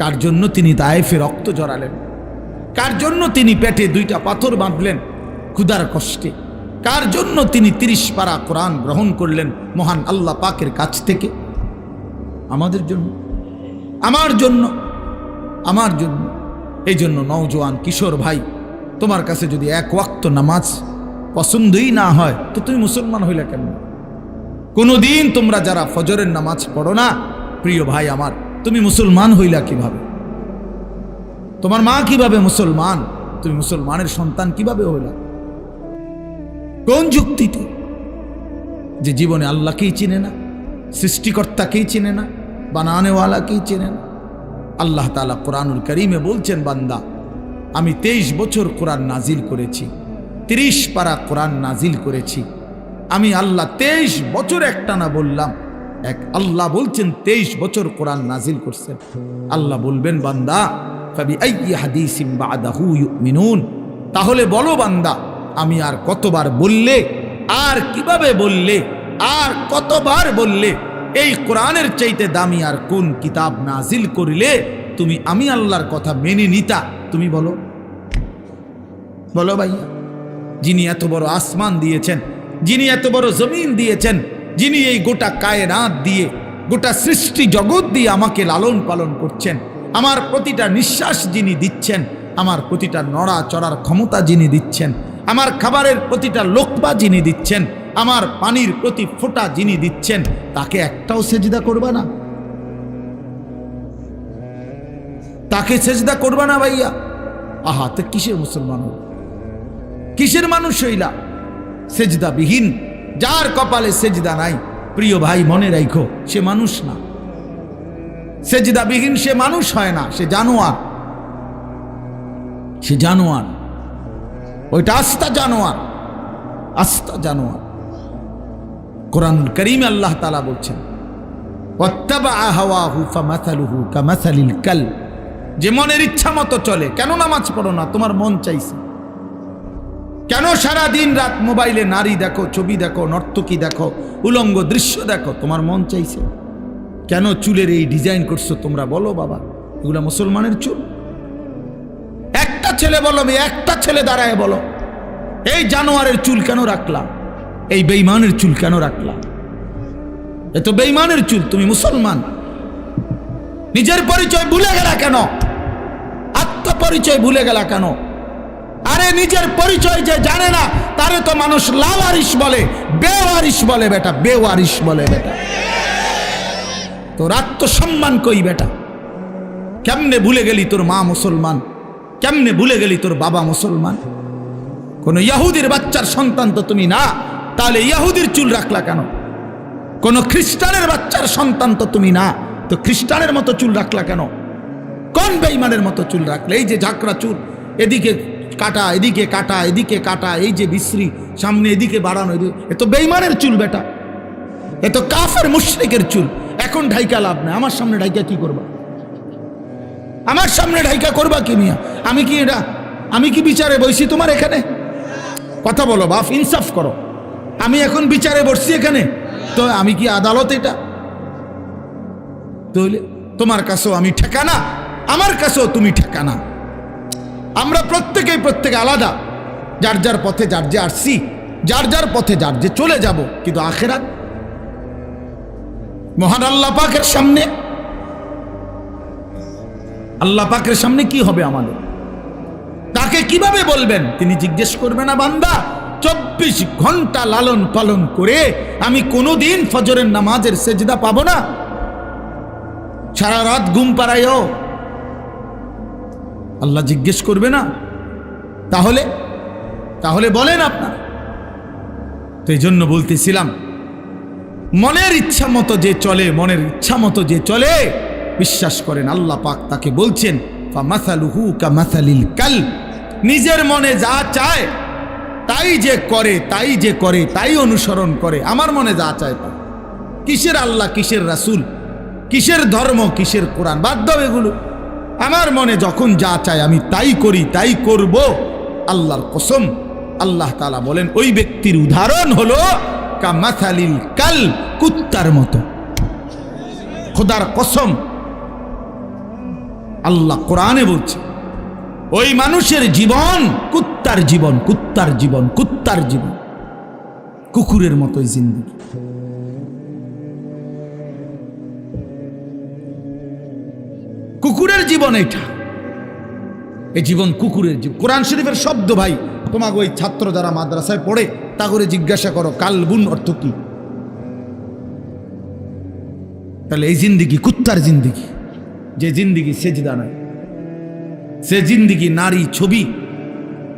কার জন্য তিনি তায়েফে রক্ত জড়ালেন? কার জন্য তিনি পেটে 2টা পাথর বাঁধলেন ক্ষুধার কষ্টে? কার জন্য তিনি 30 পারা কোরআন গ্রহণ করলেন মহান আল্লাহ পাকের কাছ থেকে? আমাদের জন্য, আমার জন্য, আমার জন্য। এই জন্য নওজোয়ান কিশোর ভাই, তোমার কাছে যদি 1 ওয়াক্ত নামাজ পছন্দই না হয়, তো তুমি মুসলমান হইলে কেন? কোনোদিন তোমরা যারা ফজরের নামাজ পড়ো না, প্রিয় ভাই আমার, তুমি মুসলমান হইলা কিভাবে? তোমার মা কিভাবে মুসলমান? তুমি মুসলমানের সন্তান কিভাবে হইলা? কোন যুক্তিতে? যে জীবনে আল্লাহকেই চিনে না, সৃষ্টিকর্তাকেই চিনে না, বানানেওয়ালাকেই চিনে না। আল্লাহ তাআলা কোরআনুল কারীমে বলছেন, বান্দা আমি 23 বছর কোরআন নাজিল করেছি, 30 পারা কোরআন নাজিল করেছি। আমি আল্লাহ 23 বছর একটানা বললাম, এক আল্লাহ বলছেন 23 বছর কোরআন নাজিল করছেন। আল্লাহ বলবেন বান্দা ফাবিআইয়ি হাদিসিম বাদাহু ইউমিনুন, তাহলে বলো বান্দা আমি আর কতবার বললে, আর কিভাবে বললে, আর কতবার বললে এই কোরআনের চাইতে দামি আর কোন কিতাব নাজিল করিলে তুমি আমি আল্লাহর কথা মেনে নিতা? তুমি বলো, বলো ভাইয়া। যিনি এত বড় আসমান দিয়েছেন, যিনি এত বড় জমিন দিয়েছেন, যিনি এই গোটা কায়নাত দিয়ে, গোটা সৃষ্টি জগৎ দিয়ে আমাকে লালন পালন করছেন, আমার প্রতিটা নিঃশ্বাস যিনি দিচ্ছেন, আমার প্রতিটা নড়া চড়ার ক্ষমতা যিনি দিচ্ছেন, আমার খাবারের প্রতিটা লোকমা যিনি দিচ্ছেন, আমার পানির প্রতি ফোঁটা যিনি দিচ্ছেন, তাকে একটাও সেজদা করবা না? তাকে সেজদা করবা না ভাইয়া? আহা, তো কিসের মুসলমান হইল, কিসের মানুষ হইলা? সেজদা বিহীন, যার কপালে সেজদা নাই, প্রিয় ভাই মনে রাখো, সে মানুষ না। সেজদা বিহীন সে মানুষ হয় না, সে জানোয়ার। সে জানোয়ার, ওইটা আস্তা জানোয়ার, আস্তা জানোয়ার। কোরআন কারীমে আল্লাহ তাআলা বলছেন ওয়াত্তাবা হাওয়াহু ফামাসালুহু কামাসালিল কালব, যে মনের ইচ্ছা মতো চলে। কেন নামাজ পড়ো না? তোমার মন চাইছে। কেন সারা দিন রাত মোবাইলে নারী দেখো, ছবি দেখো, নর্তকী দেখো, উলঙ্গ দৃশ্য দেখো? তোমার মন চাইছে। কেন চুলের এই ডিজাইন করছো তোমরা? বলো বাবা, এগুলা মুসলমানের চুল? একটা ছেলে বলো, একটা ছেলে দাঁড়ায় বলো, এই জানোয়ারের চুল কেন রাখলা? এই বেঈমানের চুল কেন রাখলা? এ তো বেঈমানের চুল। তুমি মুসলমান, নিজের পরিচয় ভুলে গেলা কেন? আত্মপরিচয় ভুলে গেলা কেন? আরে নিজের পরিচয় যে জানে না তারে তো মানুষ লাওয়ারিশ বলে, বেওয়ারিশ বলে বেটা, বেওয়ারিশ বলে বেটা। তোর আত্মসম্মান কই বেটা? কেমনে ভুলে গেলি তোর মা মুসলমান? কেমনে ভুলে গেলি তোর বাবা মুসলমান? কোন ইহুদির বাচ্চার সন্তান তো তুমি না, তাহলে ইহুদির চুল রাখলা কেন? কোন খ্রিস্টানের বাচ্চার সন্তান তো তুমি না, তো খ্রিস্টানের মতো চুল রাখলা কেন? কোন বেঈমানের মতো চুল রাখলে? এই যে ঝাঁকড়া চুল, এদিকে কাটা, এদিকে কাটা, এদিকে কাটা, এই যে বিশ্রী, সামনে এদিকে বাড়ানো, এ তো বেঈমানের চুল বেটা, এ তো কাফের মুশরিকের চুল। এখন ঢাইকা লাভ নাই। আমার সামনে ঢাইকা কি করবা? আমার সামনে ঢাইকা করবা কি মিয়া? আমি কি এটা, আমি কি বিচারে বসি তোমার এখানে? কথা বলো বাপ, ইনসাফ করো। আমি এখন বিচারে বসছি এখানে, তো আমি কি আদালত? এটা তাহলে তোমার কাছেও আমি ঠেকানা, আমার কাছেও তুমি ঠেকানা। আমরা প্রত্যেকে আলাদা, যার যার পথে যার যে আসছি, যার যার পথে যার যে চলে যাব। কিন্তু আখেরাত মহান আল্লাহ পাকের সামনে, আল্লাহ পাকের সামনে কি হবে আমাদের? তাকে কিভাবে বলবেন? তিনি জিজ্ঞেস করবে না বান্দা 24 ঘন্টা লালন পালন করে আমি কোনোদিন ফজরের নামাজের সেজদা পাবো না? সারা রাত ঘুম পাড়াইও, আল্লাহ জিজ্ঞেস করবে না? তাহলে বলেন আপনার। তো এই জন্য বলতেছিলাম, মনের ইচ্ছা মতো যে চলে, মনের ইচ্ছা মতো যে চলে, বিশ্বাস করেন আল্লাহ পাক তাকে বলছেন ফামাসালুহু কামাসালিল কালব, নিজের মনে যা চায় তাই যে করে, তাই অনুসরণ করে। আমার মনে যা চায় তা। কিসের আল্লাহ, কিসের রাসূল, কিসের ধর্ম, কিসের কোরআন? বাদ দাও এগুলো। আমার মনে যখন যা চায় আমি তাই করি, তাই করব। আল্লাহর কসম, আল্লাহ তাআলা বলেন ওই ব্যক্তির উদাহরণ হলো কামাসালিল কালব, কুত্তার মতো। খোদার কসম, আল্লাহ কোরআনে বলছে ওই মানুষের জীবন কুত্তার জীবন, কুত্তার জীবন, কুত্তার জীবন, কুকুরের মতোই জিন্দেগি। কুকুরের জীবন এটা, এই জীবন কুকুরের জীবন। কোরআন শরীফের শব্দ ভাই, তোমাকে ওই ছাত্র যারা মাদ্রাসায় পড়ে তা করে জিজ্ঞাসা করো কালবুন অর্থ কি। তাহলে এই জিন্দিগি কুত্তার জিন্দিগি, যে জিন্দিগি সেজদা নাই, সে জিন্দিগি নারী, ছবি,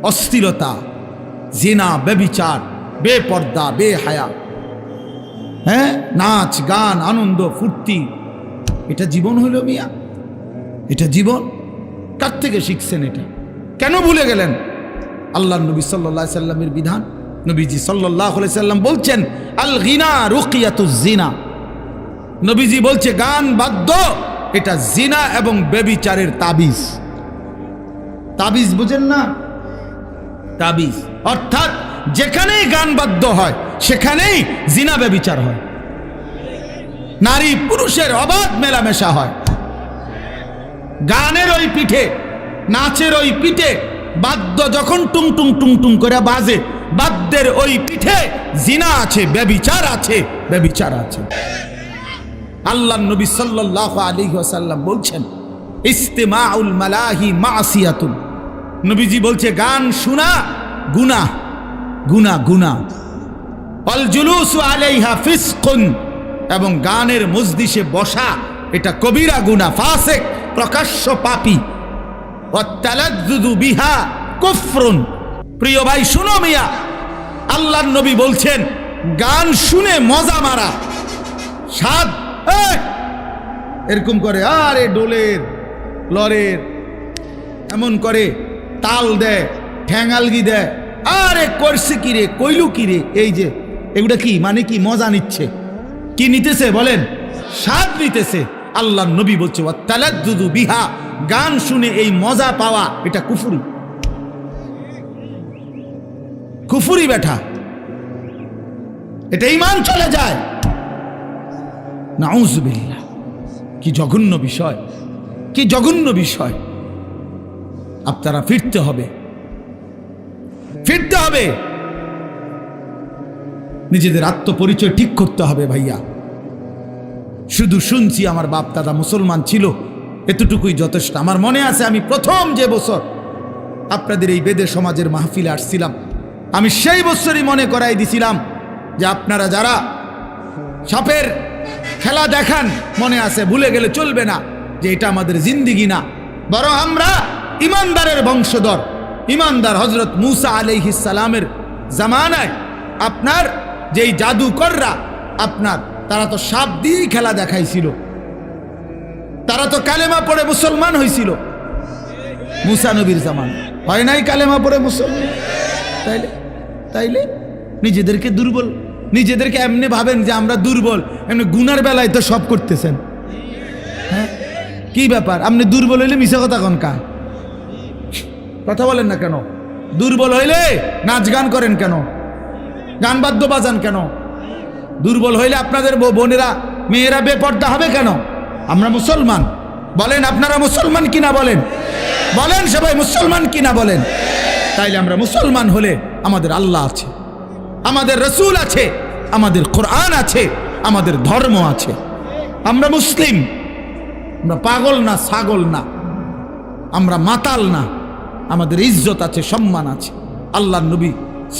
অস্থিরতা, জিনা, ব্যভিচার, বেপর্দা, বেহায়া, হ্যাঁ, নাচ গান, আনন্দ ফুর্তি, এটা জীবন হইল মিয়া? এটা জীবন? কার থেকে শিখছেন এটা? কেন ভুলে গেলেন আল্লাহ নবী সাল্লাল্লাহু আলাইহি সাল্লামের বিধান? নবীজি সাল্লাল্লাহু আলাইহি সাল্লাম বলছেন আল গিনা রুকিয়াতুজ জিনা, নবীজি বলছে গান বাদ্য এটা জিনা এবং ব্যভিচারের তাবিজ। তাবিজ বুঝেন না? তাবিজ অর্থাৎ যেখানেই গান বাদ্য হয় সেখানেই জিনা ব্যভিচার হয়, নারী পুরুষের অবাধ মেলামেশা হয়। গানের ওই পিঠে, নাচের ওই পিঠে বাদ্য যখন টুং টুং টুং টুং করে বাজে, বাদ্যের ওই পিঠে জিনা আছে, ব্যভিচার আছে, ব্যভিচার আছে। আল্লাহর নবী সাল্লাল্লাহু আলাইহি ওয়াসাল্লাম বলছেন ইস্তিমাউল মালাহি মাসিয়াতুন। নবীজি বলছে গান শোনা গুনাহ, গুনাহ, গুনাহ। আল জুলুসু আলাইহা ফিসকুন, এবং গানের মজলিসে বসা এটা কবিরা গুনাহ, ফাসিক, প্রকাশ্য পাপী। ওয়াত-তালাজ্জুযু বিহা কুফরুন। প্রিয় ভাই শুনো মিয়া, আল্লাহর নবী বলছেন গান শুনে মজা মারা, স্বাদ এরকম করে আরে ডোলের লরের এমন করে তাল দেয়, ঠ্যাঙালগি দেয়, আরে করছে কিরে, কইলু কিরে, এই যে এগুলা কি মানে কি মজা নিচ্ছে, কি নিতেছে বলেন? স্বাদ নিতেছে। আল্লাহর নবী বলছে ওয়াত-তালাজ্জুযু বিহা, গান শুনে এই মজা পাওয়া এটা কুফরি, কুফরি বেটা, এটা ঈমান চলে যায়। নাউযুবিল্লাহ, কি জঘন্য বিষয়, কি জঘন্য বিষয়। আপনারা ফিরতে হবে, ফিরতে হবে, নিজেদের আত্মপরিচয় ঠিক করতে হবে ভাইয়া। শুধু শুনছি আমার বাপ দাদা মুসলমান ছিল, এতটুকুই যথেষ্ট। আমার মনে আছে আমি প্রথম যে বছর আপনাদের এই বেদে সমাজের মাহফিলে আসছিলাম, আমি সেই বছরই মনে করাই দিছিলাম যে আপনারা যারা সাপের খেলা দেখান, মনে আছে, ভুলে গেলে চলবে না যে এটা আমাদের জিন্দিগি না, বরং আমরা ইমানদারের বংশধর। ইমানদার হযরত মূসা আলাইহিস সালামের জামানায় আপনার যেই জাদুকররা আপনার, তারা তো সাপ দিয়েই খেলা দেখাইছিল, তারা তো কালেমা পড়ে মুসলমান হয়েছিল মূসা নবীর জামান, হয় নাই কালেমা পড়ে মুসলমান? তাইলে তাইলে নিজেদেরকে দুর্বল, নিজেদেরকে এমনি ভাবেন যে আমরা দুর্বল, এমনি গুনার বেলায় তো সব করতেছেন। হ্যাঁ, কি ব্যাপার? আপনি দুর্বল হইলে মিশা কথা কনকা কথা বলেন না কেন? দুর্বল হইলে নাচ গান করেন কেন? গান বাদ্য বাজান কেন? দুর্বল হইলে আপনাদের বোনেরা মেয়েরা বেপর্দা হবে কেন? আমরা মুসলমান, বলেন আপনারা মুসলমান কিনা বলেন? বলেন সবাই মুসলমান কিনা বলেন? তাইলে আমরা মুসলমান হলে আমাদের আল্লাহ আছে, আমাদের রসুল আছে, আমাদের কোরআন আছে, আমাদের ধর্ম আছে। আমরা মুসলিম, আমরা পাগল না, ছাগল না, আমরা মাতাল না, আমাদের ইজ্জত আছে, সম্মান আছে। আল্লাহর নবী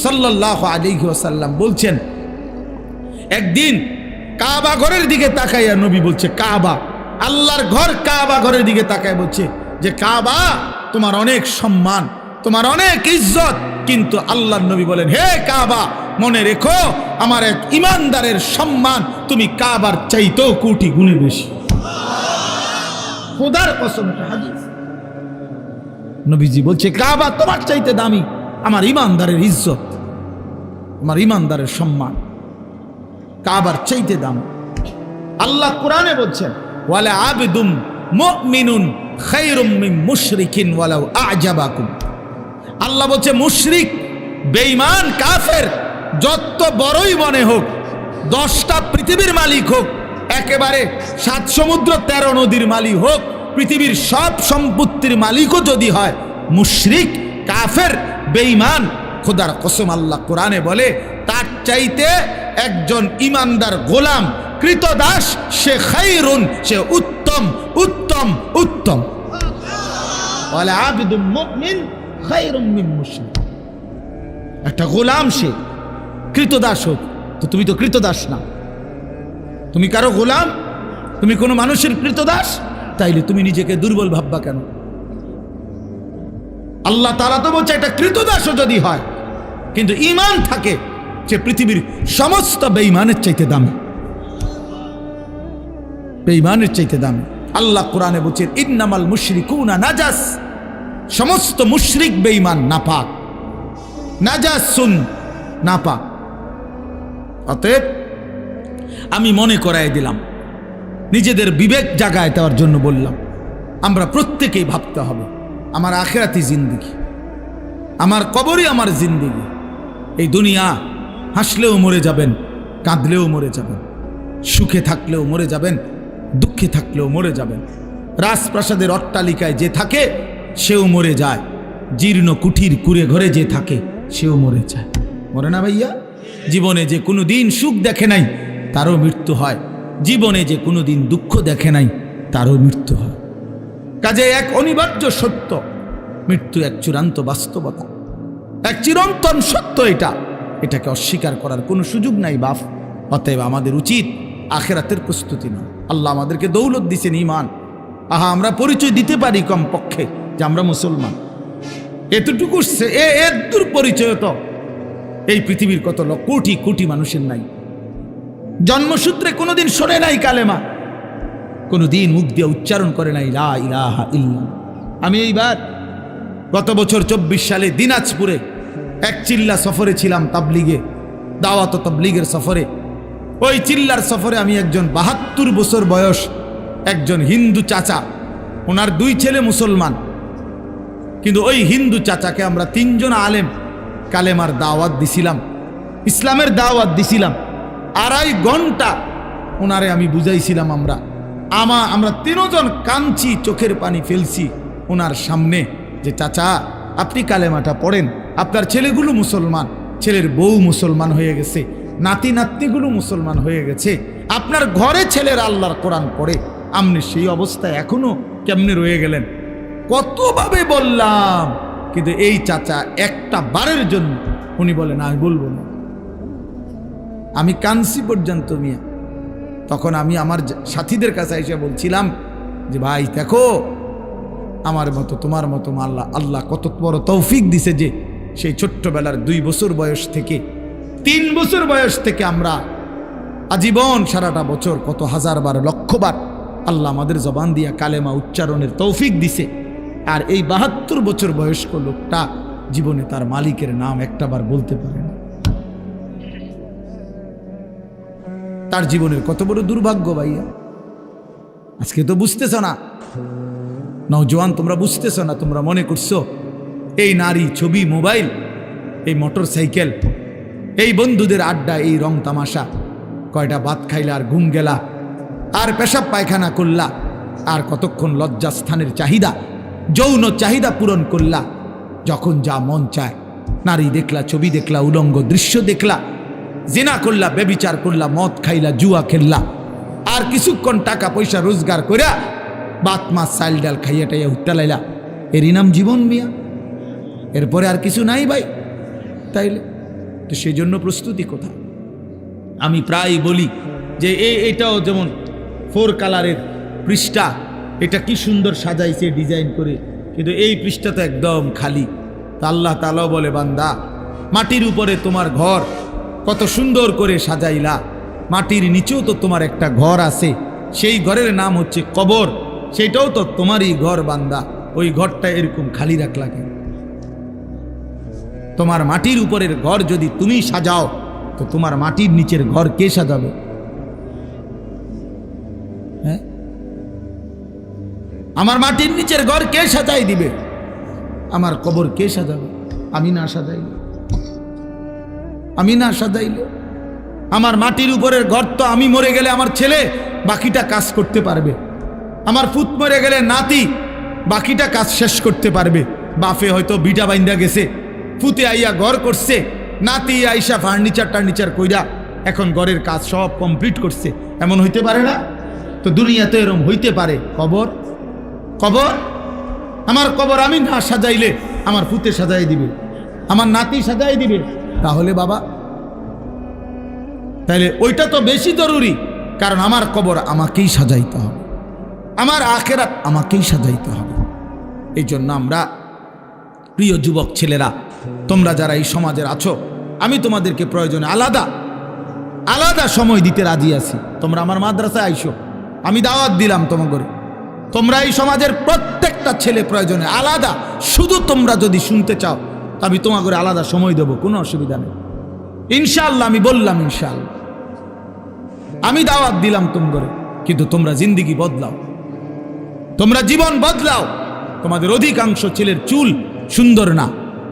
সাল্লাল্লাহু আলাইহি ওয়াসাল্লাম বলছেন, একদিন কাবা ঘরের দিকে তাকাইয়া নবী বলছে, কাবা, আল্লাহর ঘর, কাবা ঘরের দিকে তাকায় বলছে যে কাবা তোমার অনেক সম্মান, তোমার অনেক ইজ্জত, কিন্তু আল্লাহর নবী বলেন, হে কাবা, মনে রেখো আমার এক ইমানদারের সম্মান তুমি কাবার চাইতেও কোটি গুণে বেশি। খোদার কসম, হাদিস নবীজি বলছে কাবা তোমার চাইতে দামি, আমার ইমানদারের ইজ্জত, আমার ইমানদারের সম্মান কাবার চাইতে দামি। আল্লাহ কোরআনে বলছেন ওয়ালা আবদুম মুমিনুন খায়রুম মিন মুশরিকিন ওয়ালাউ আ'জাবাকুম। আল্লাহ বলছে মুশরিক, বেঈমান, কাফের যত বড়ই মনে হোক, 10টা পৃথিবীর মালিক হোক, একেবারে 7 সমুদ্র 13 নদীর মালিক হোক, পৃথিবীর সব সম্পত্তির মালিকও যদি হয়, মুশরিক, কাফের, বেঈমান, খোদার কসম আল্লাহ কোরআনে বলে তার চাইতে একজন ইমানদার গোলাম, কৃতদাস, সে খায়রুন, সে উত্তম, উত্তম, উত্তম। ওয়ালা আবদুম মুমিন খায়রুম মিন মুশরিক। একটা গোলাম সে কৃতদাস হোক, তো তুমি তো কৃতদাস না, তুমি কারো গোলাম, তুমি কোনো মানুষের কৃতদাস, তাইলে তুমি নিজেকে দুর্বল ভাববা কেন? আল্লাহ তাআলা তো বলছে একটা কৃতদাসও যদি হয় কিন্তু ঈমান থাকে, সে পৃথিবীর সমস্ত বেঈমানের চাইতে দামি, বেঈমানের চাইতে দামি। আল্লাহ কোরআনে বলছেন ইন্নামাল মুশরিকুনা নাজাস, সমস্ত মুশরিক বেঈমান, নাপাক, নাজাসুন, নাপাক। অতএব আমি মনে করাই দিলাম নিজেদের বিবেক জাগায় দেওয়ার জন্য বললাম, আমরা প্রত্যেকেই ভাবতে হবে আমার আখিরাতি জিন্দেগি, আমার কবরই আমার জিন্দেগি। এই দুনিয়া হাসলেও মরে যাবেন, কাঁদলেও মরে যাবেন, সুখে থাকলেও মরে যাবেন, দুঃখে থাকলেও মরে যাবেন। রাজপ্রাসাদের অট্টালিকায় যে থাকে সেও মরে যায়, জীর্ণ কুঠির কুড়ে ঘরে যে থাকে সেও মরে যায়। মরে না ভাইয়া? জীবনে যে কোনো দিন সুখ দেখে নাই তারও মৃত্যু হয়, জীবনে যে কোনো দিন দুঃখ দেখে নাই তারও মৃত্যু হয়। কাজে এক অনিবার্য সত্য, মৃত্যু এক চূড়ান্ত বাস্তবতা, এক চিরন্তন সত্য। এটাকে অস্বীকার করার কোনো সুযোগ নাই বাপ। অতএব আমাদের উচিত আখেরাতের প্রস্তুতি না। আল্লাহ আমাদেরকে দৌলত দিছেন, ঈমান। আমরা পরিচয় দিতে পারি কমপক্ষে যে আমরা মুসলমান, এতটুকু এর দূর পরিচয় তো এই পৃথিবীর কত কোটি কোটি মানুষের নাই। জন্মসূত্রে কোনোদিন শোনে নাই কালেমা, কোনোদিন মুখ দিয়ে উচ্চারণ করে নাই লা ইলাহা ইল্লাল্লাহ। আমি এইবার গত বছর 24 সালে দিনাজপুরে এক চিল্লা সফরে ছিলাম, তাবলিগে, দাওয়াত তাবলিগের সফরে। ওই চিল্লার সফরে আমি একজন 72 বছর বয়স একজন হিন্দু চাচা, ওনার 2 ছেলে মুসলমান, কিন্তু ওই হিন্দু চাচাকে আমরা 3 জন আলেম কালেমার দাওয়াত দিছিলাম, ইসলামের দাওয়াত দিছিলাম। 2.5 ঘন্টা ওনারে আমি বুঝাইছিলাম। আমরা 3 জন কাঁদছি, চোখের পানি ফেলছি ওনার সামনে, যে চাচা আপনি কালেমাটা পড়েন, আপনার ছেলেগুলো মুসলমান, ছেলের বউ মুসলমান হয়ে গেছে, নাতি নাতনিগুলো মুসলমান হয়ে গেছে, আপনার ঘরে ছেলের আল্লাহর কোরআন পড়ে, আপনি সেই অবস্থায় এখনো কেমনে রয়ে গেলেন? কতভাবে বললাম, কিন্তু এই চাচা একটা বারের জন্য উনি বলে না, আমি বলবো না। আমি কানসি পর্যন্ত মিয়া। তখন আমি আমার সাথীদের কাছে এসে বলছিলাম যে ভাই দেখো, আমার মতো তোমার মতো আল্লাহ কত বড় তৌফিক দিছে যে সেই ছোট্টবেলার 2 বছর বয়স থেকে 3 বছর বয়স থেকে আমরা আজীবন সারাটা বছর কত হাজারবার লক্ষবার আল্লাহ আমাদের জবান দিয়া কালেমা উচ্চারণের তৌফিক দিছে। আর এই 72 বছর বয়স্ক লোকটা জীবনে তার মালিকের নাম একটাবার বলতে পারে না। তার জীবনের কত বড় দুর্ভাগ্য ভাইয়া। আজকে তো বুঝতেছ না, নওজোয়ান তোমরা বুঝতেছ না, তোমরা মনে করছো এই নারী, ছবি, মোবাইল, এই মোটর সাইকেল, এই বন্ধুদের আড্ডা, এই রং তামাশা, কয়টা ভাত খাইলা আর ঘুম গেলা, আর পেশাব পায়খানা করলা, আর কতক্ষণ লজ্জাস্থানের চাহিদা, যৌন চাহিদা পূরণ করলা, যখন যা মন চায় নারী দেখলা, ছবি দেখলা, উলঙ্গ দৃশ্য দেখলা, জিনা করলা, ব্যভিচার করলা, মদ খাইলা, জুয়া খেললা, আর কিছুক্ষণ টাকা পয়সা রোজগার কইরা বাত মাছ চাল ডাল খাইয়া টাইয়া হুট্টা লাইলা, এরই নাম জীবন মিয়া? এরপরে আর কিছু নাই ভাই। তাইলে তো সেই জন্য প্রস্তুতি কোথায়? আমি প্রায় বলি যে এটাও যেমন 4 কালারের পৃষ্ঠা, এটা কি সুন্দর সাজাইছে ডিজাইন করে, কিন্তু এই পৃষ্ঠা তো একদম খালি। তা আল্লাহ তাআলা বলে, বান্দা মাটির উপরে তোমার ঘর কত সুন্দর করে সাজাইলা, মাটির নিচেও তো তোমার একটা ঘর আছে, সেই ঘরের নাম হচ্ছে কবর, সেটাও তো তোমারই ঘর বান্দা, ওই ঘরটা এরকম খালি রাখলা কেন? তোমার মাটির উপরের ঘর যদি তুমি সাজাও, তো তোমার মাটির নিচের ঘর কে সাজাবে? হ্যাঁ, আমার মাটির নিচের ঘর কে সাজাই দিবে? আমার কবর কে সাজাবে? আমি না সাজাইলে, আমার মাটির উপরের ঘর তো আমি মরে গেলে আমার ছেলে বাকিটা কাজ করতে পারবে, আমার পুত মরে গেলে নাতি বাকিটা কাজ শেষ করতে পারবে। বাপে হয়তো বিটা বাইন্দা গেছে, পুতে আইয়া ঘর করছে, নাতি আইসা ফার্নিচার কইরা এখন ঘরের কাজ সব কমপ্লিট করছে। এমন হইতে পারে না? তো দুনিয়াতে এরম হইতে পারে। কবর, আমার কবর আমি না সাজাইলে আমার পুতে সাজাই দিবে, আমার নাতি সাজাই দিবে। তাহলে বাবা, তাহলে ওইটা তো বেশি জরুরি, কারণ আমার কবর আমাকেই সাজাইতে হবে, আমার আখিরাত আমাকেই সাজাইতে হবে। এই জন্য আমরা প্রিয় যুবক ছেলেরা, তোমরা যারা এই সমাজের আছো, আমি তোমাদেরকে প্রয়োজনে আলাদা সময় দিতে রাজি আছি। তোমরা আমার মাদ্রাসায় আইসো, আমি দাওয়াত দিলাম তোমাদের। তোমরা এই সমাজের প্রত্যেকটা ছেলে প্রয়োজনে আলাদা, শুধু তোমরা যদি শুনতে চাও আমি তোমাদের আলাদা সময় দেবো, কোনো অসুবিধা নেই ইনশাআল্লাহ। আমি বললাম ইনশাআল্লাহ, আমি দাওয়াত দিলাম তোমাদের। কিন্তু তোমরা জিন্দিগি বদলাও, তোমরা জীবন বদলাও। তোমাদের অধিকাংশ ছেলের চুল সুন্দর না,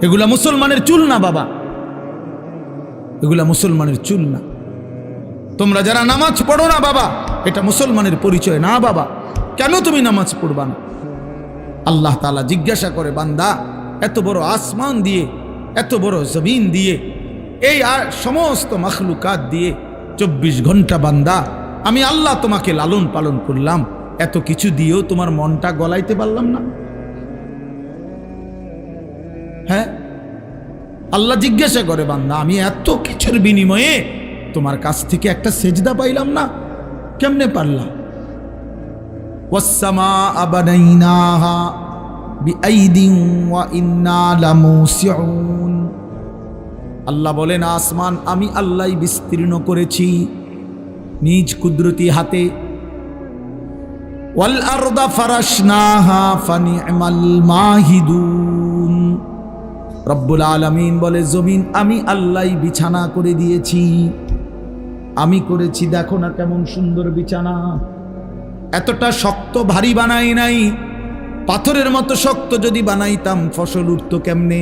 এগুলা মুসলমানের চুল না বাবা, এগুলা মুসলমানের চুল না। তোমরা যারা নামাজ পড়ো না বাবা, এটা মুসলমানের পরিচয় না বাবা। কেন তুমি নামাজ পড়বা না? আল্লাহ তাআলা জিজ্ঞাসা করে, বান্দা এত বড় আসমান দিয়ে, এত বড় জমিন দিয়ে, এই সমস্ত মখলুকাত দিয়ে 24 ঘন্টা বান্দা আমি আল্লাহ তোমাকে লালন পালন করলাম, এত কিছু দিয়েও তোমার মনটা গলাইতে পারলাম না? হ্যাঁ, আল্লাহ জিজ্ঞাসা করে, বান্দা আমি এত কিছুর বিনিময়ে তোমার কাছ থেকে একটা সেজদা পাইলাম না, কেমনে পারলাম? ওয়াসসামাআ বানাইনাহা বিআইদিন ওয়া ইন্না লামুসিউন। আল্লাহ বলেন, আসমান আমি আল্লাহই বিস্তীর্ণ করেছি নিজ কুদরতি হাতে। ওয়াল আরদা ফারাশনাহা ফানি'মাল মাহিদুন। রব্বুল আলামিন বলে, জমিন আমি আল্লাহই বিছানা করে দিয়েছি, আমি করেছি, দেখো না কেমন সুন্দর বিছানা। এতটা শক্ত ভারী বানাই নাই, পাথরের মতো শক্ত যদি বানাইতাম ফসল উঠতো কেমনে?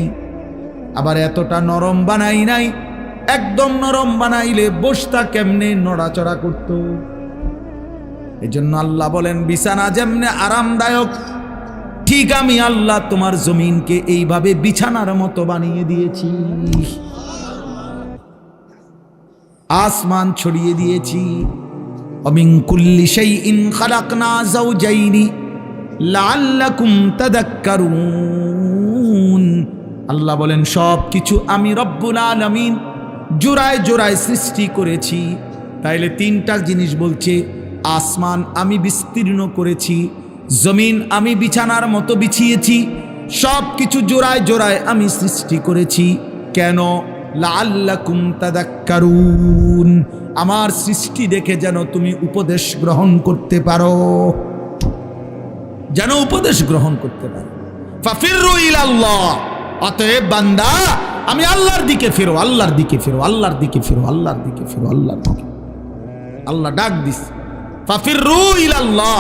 আবার এতটা নরম বানাই নাই, একদম নরম বানাইলে বসতা কেমনে, নড়াচড়া করত। এজন্য আল্লাহ বলেন, বিছানা যেমনে আরামদায়ক, ঠিক আমি আল্লাহ তোমার জমিনকে এইভাবে বিছানার মতো বানিয়ে দিয়েছি, আসমান ছড়িয়ে দিয়েছি। অমিন কুল্লি শাইইন খালাকনা যাওজাইনি লাআল্লাকুম তাযাক্কারুন। আল্লাহ বলেন, সব কিছু আমি রব্বুল আলামিন জোড়ায় জোড়ায় সৃষ্টি করেছি। তাইলে তিনটা জিনিস বলছে, আসমান আমি বিস্তীর্ণ করেছি, জমিন আমি বিছানার মতো বিছিয়েছি, সব কিছু জোড়ায় জোড়ায় আমি সৃষ্টি করেছি। কেন? লাআল্লাকুম তাযাক্কারুন, আমার সৃষ্টি দেখে যেন তুমি উপদেশ গ্রহণ করতে পারো, যেন উপদেশ গ্রহণ করতে পারো। ফাফিরু ইলাল্লাহ, অতএব বান্দা আমি আল্লাহর দিকে ফিরো, আল্লাহর দিকে ফিরো, আল্লাহর দিকে ফিরো, আল্লাহর দিকে ফিরো, আল্লাহর দিকে। আল্লাহ ডাক দিস, ফাফিরু ইলাল্লাহ,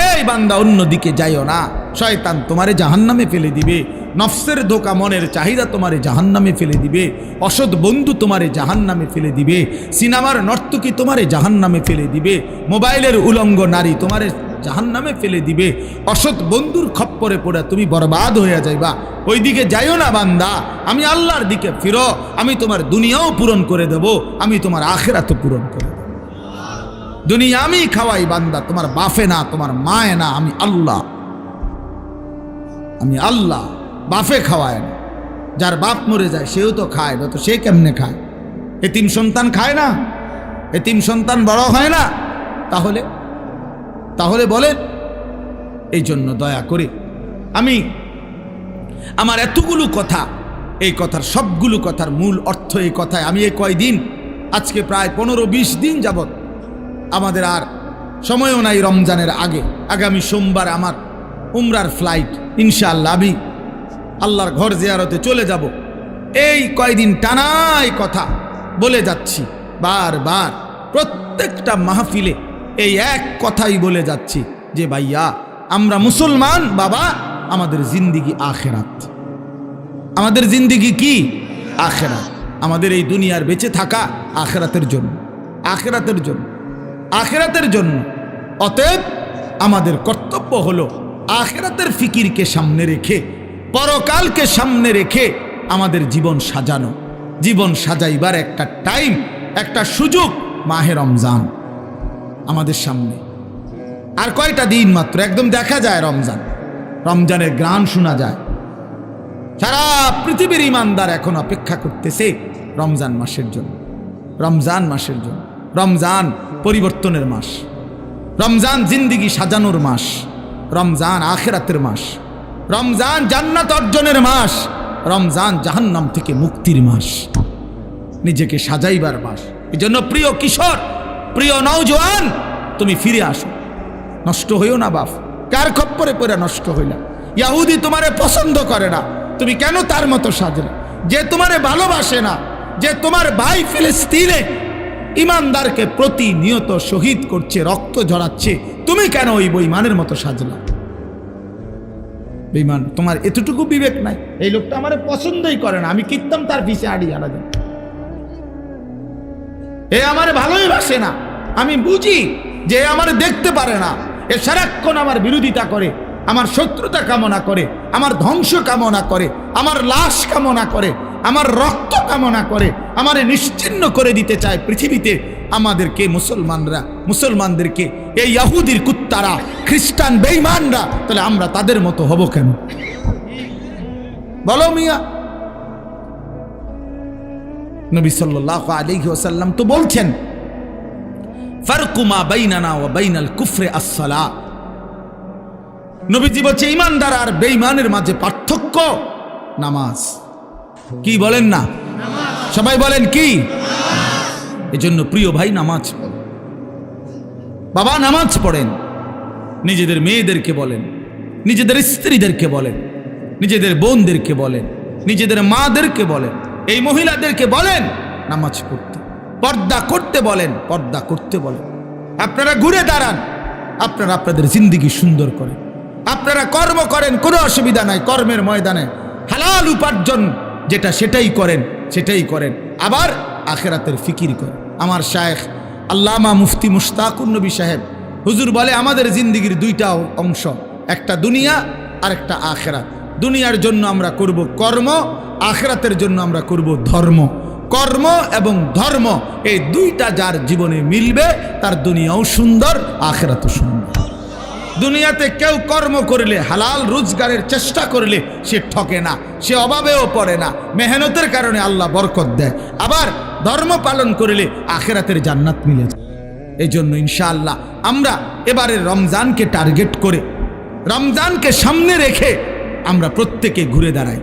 এই বান্দা অন্য দিকে যাইও না, শয়তান তোমারে জাহান্নামে ফেলে দিবে, নফসের ধোঁকা, মনের চাহিদা তোমারে জাহান্নামে ফেলে দিবে, অসৎ বন্ধু তোমারে জাহান্নামে ফেলে দিবে, সিনেমার নর্তকী তোমারে জাহান্নামে ফেলে দিবে, মোবাইলের উলঙ্গ নারী তোমারে জাহান্নামে ফেলে দিবে, অসৎ বন্ধুর খপ্পরে পড়ে তুমি বরবাদ হয়ে যাইবা। ওই দিকে যাইও না বান্দা, আমি আল্লাহর দিকে ফিরো, আমি তোমার দুনিয়াও পূরণ করে দেব, আমি তোমার আখিরাতও পূরণ করে দেব। দুনিয়া আমি খাওয়াই বান্দা, তোমার বাপে না, তোমার মায়ে না, আমি আল্লাহ, আমি আল্লাহ। বাপে খাওয়ায় না, যার বাপ মরে যায় সেও তো খায় না, তো সে কেমনে খায়? এতিম সন্তান খায় না, এতিম সন্তান বড় হয় না, তাহলে তাহলে বলেন। এই জন্য দয়া করে আমি আমার এতগুলো কথা, এই কথার সবগুলো কথার মূল অর্থ এই কথায়, আমি এই কয়দিন, আজকে প্রায় 15-20 দিন যাবত, আমাদের আর সময়ও নাই রমজানের আগে, আগামী সোমবার আমার উমরার ফ্লাইট, ইনশাআল্লাহ আমি আল্লাহর ঘর জিয়ারতে চলে যাব। এই কয়দিন টানাই কথা বলে যাচ্ছি, বারবার প্রত্যেকটা মাহফিলে এই এক কথাই বলে যাচ্ছি যে ভাইয়া আমরা মুসলমান বাবা, আমাদের জিন্দিগি আখেরাত, আমাদের জিন্দিগি কি? আখেরাত। আমাদের এই দুনিয়ার বেঁচে থাকা আখেরাতের জন্য, আখেরাতের জন্য, আখেরাতের জন্য। অতএব আমাদের কর্তব্য হলো আখেরাতের ফিকিরকে সামনে রেখে, পরকালকে সামনে রেখে আমাদের জীবন সাজানো। জীবন সাজাইবার একটা টাইম, একটা সুযোগ মাহে রমজান আমাদের সামনে। আর কয়টা দিন মাত্র, একদম দেখা যায় রমজান, রমজানের গ্রাণ শোনা যায়। সারা পৃথিবীর ইমানদার এখন অপেক্ষা করতেছে রমজান মাসের জন্য, রমজান মাসের জন্য। রমজান পরিবর্তনের মাস, রমজান জিন্দিগি সাজানোর মাস, রমজান আখিরাতের মাস, রমজান জান্নাত অর্জনের মাস, রমজান জাহান্নাম থেকে মুক্তির মাস, নিজেকে সাজাইবার মাস। এই জন্য প্রিয় কিশোর, প্রিয় নওজোয়ান, তুমি ফিরে আসো, নষ্ট হইও না বাপ। কার খপ্পরে পড়ে নষ্ট হইলা? ইহুদি তোমারে পছন্দ করে না, তুমি কেন তার মতো সাজলে? যে তোমারে ভালোবাসে না, যে তোমার ভাই ফিলিস্তিনে ইমানদারকে প্রতিনিয়ত শহীদ করছে, রক্ত ঝরাচ্ছে, তুমি কেন ওই বেঈমানের মতো সাজলা? বেঈমান, তোমার এতটুকু বিবেক নাই? এই লোকটা আমার পছন্দই করে না, আমি কিনতাম তার পিছে আড়ি আড়া, এ আমার ভালোই বাসে না, আমি বুঝি যে এ আমার দেখতে পারে না, এ সারাক্ষণ আমার বিরোধিতা করে, আমার শত্রুতা কামনা করে, আমার ধ্বংস কামনা করে, আমার লাশ কামনা করে, আমার রক্ত কামনা করে, আমারে নিশ্চিহ্ন করে দিতে চায় পৃথিবীতে। আমাদেরকে মুসলমানদেরকে এই ইহুদির কুত্তারা, খ্রিস্টান বেঈমানরা, তাহলে আমরা তাদের মতো হব কেন? বলো মিয়া। নবী সাল্লাল্লাহু আলাইহি ওয়াসাল্লাম তো বলছেন, ফারকু মা বাইনানা ওয়া বাইনাল কুফরি আস-সালাহ। নবীজি বলছে ঈমানদার আর বেঈমানের মাঝে পার্থক্য নামাজ। কি বলেন না? সবাই বলেন কি? এজন্য প্রিয় ভাই, নামাজ পড়েন। বাবা নামাজ পড়েন, নিজেদের মেয়েদেরকে বলেন, নিজেদের স্ত্রীদেরকে বলেন, নিজেদের বোনদেরকে বলেন, নিজেদের মাদেরকে বলেন, এই মহিলাদেরকে বলেন নামাজ পড়তে, পর্দা করতে বলেন, পর্দা করতে বলেন। আপনারা ঘুরে দাঁড়ান, আপনারা আপনাদের জিন্দেগি সুন্দর করেন, আপনারা কর্ম করেন, কোনো অসুবিধা নাই, কর্মের ময়দানে হালাল উপার্জন যেটা সেটাই করেন, সেটাই করেন, আবার আখিরাতের ফিকির করেন। আমার শায়েখ আল্লামা মুফতি মুশতাকুর নবী সাহেব হুজুর বলে, আমাদের জিন্দেগির দুইটা অংশ, একটা দুনিয়া আর একটা আখিরাত। দুনিয়ার জন্য আমরা করব কর্ম, আখিরাতের জন্য আমরা করব ধর্ম। কর্ম এবং ধর্ম এই দুইটা যার জীবনে মিলবে, তার দুনিয়াও সুন্দর, আখিরাতও সুন্দর। দুনিয়াতে কেউ কর্ম করলে, হালাল রোজগারের চেষ্টা করলে সে ঠকে না, সে অভাবেও পড়ে না, মেহনতের কারণে আল্লাহ বরকত দেয়। আবার ধর্ম পালন করলে আখিরাতের জান্নাত মিলে যায়। এই জন্য ইনশাআল্লাহ আমরা এবারের রমজানকে টার্গেট করে, রমজানকে সামনে রেখে আমরা প্রত্যেকে ঘুরে দাঁড়াই।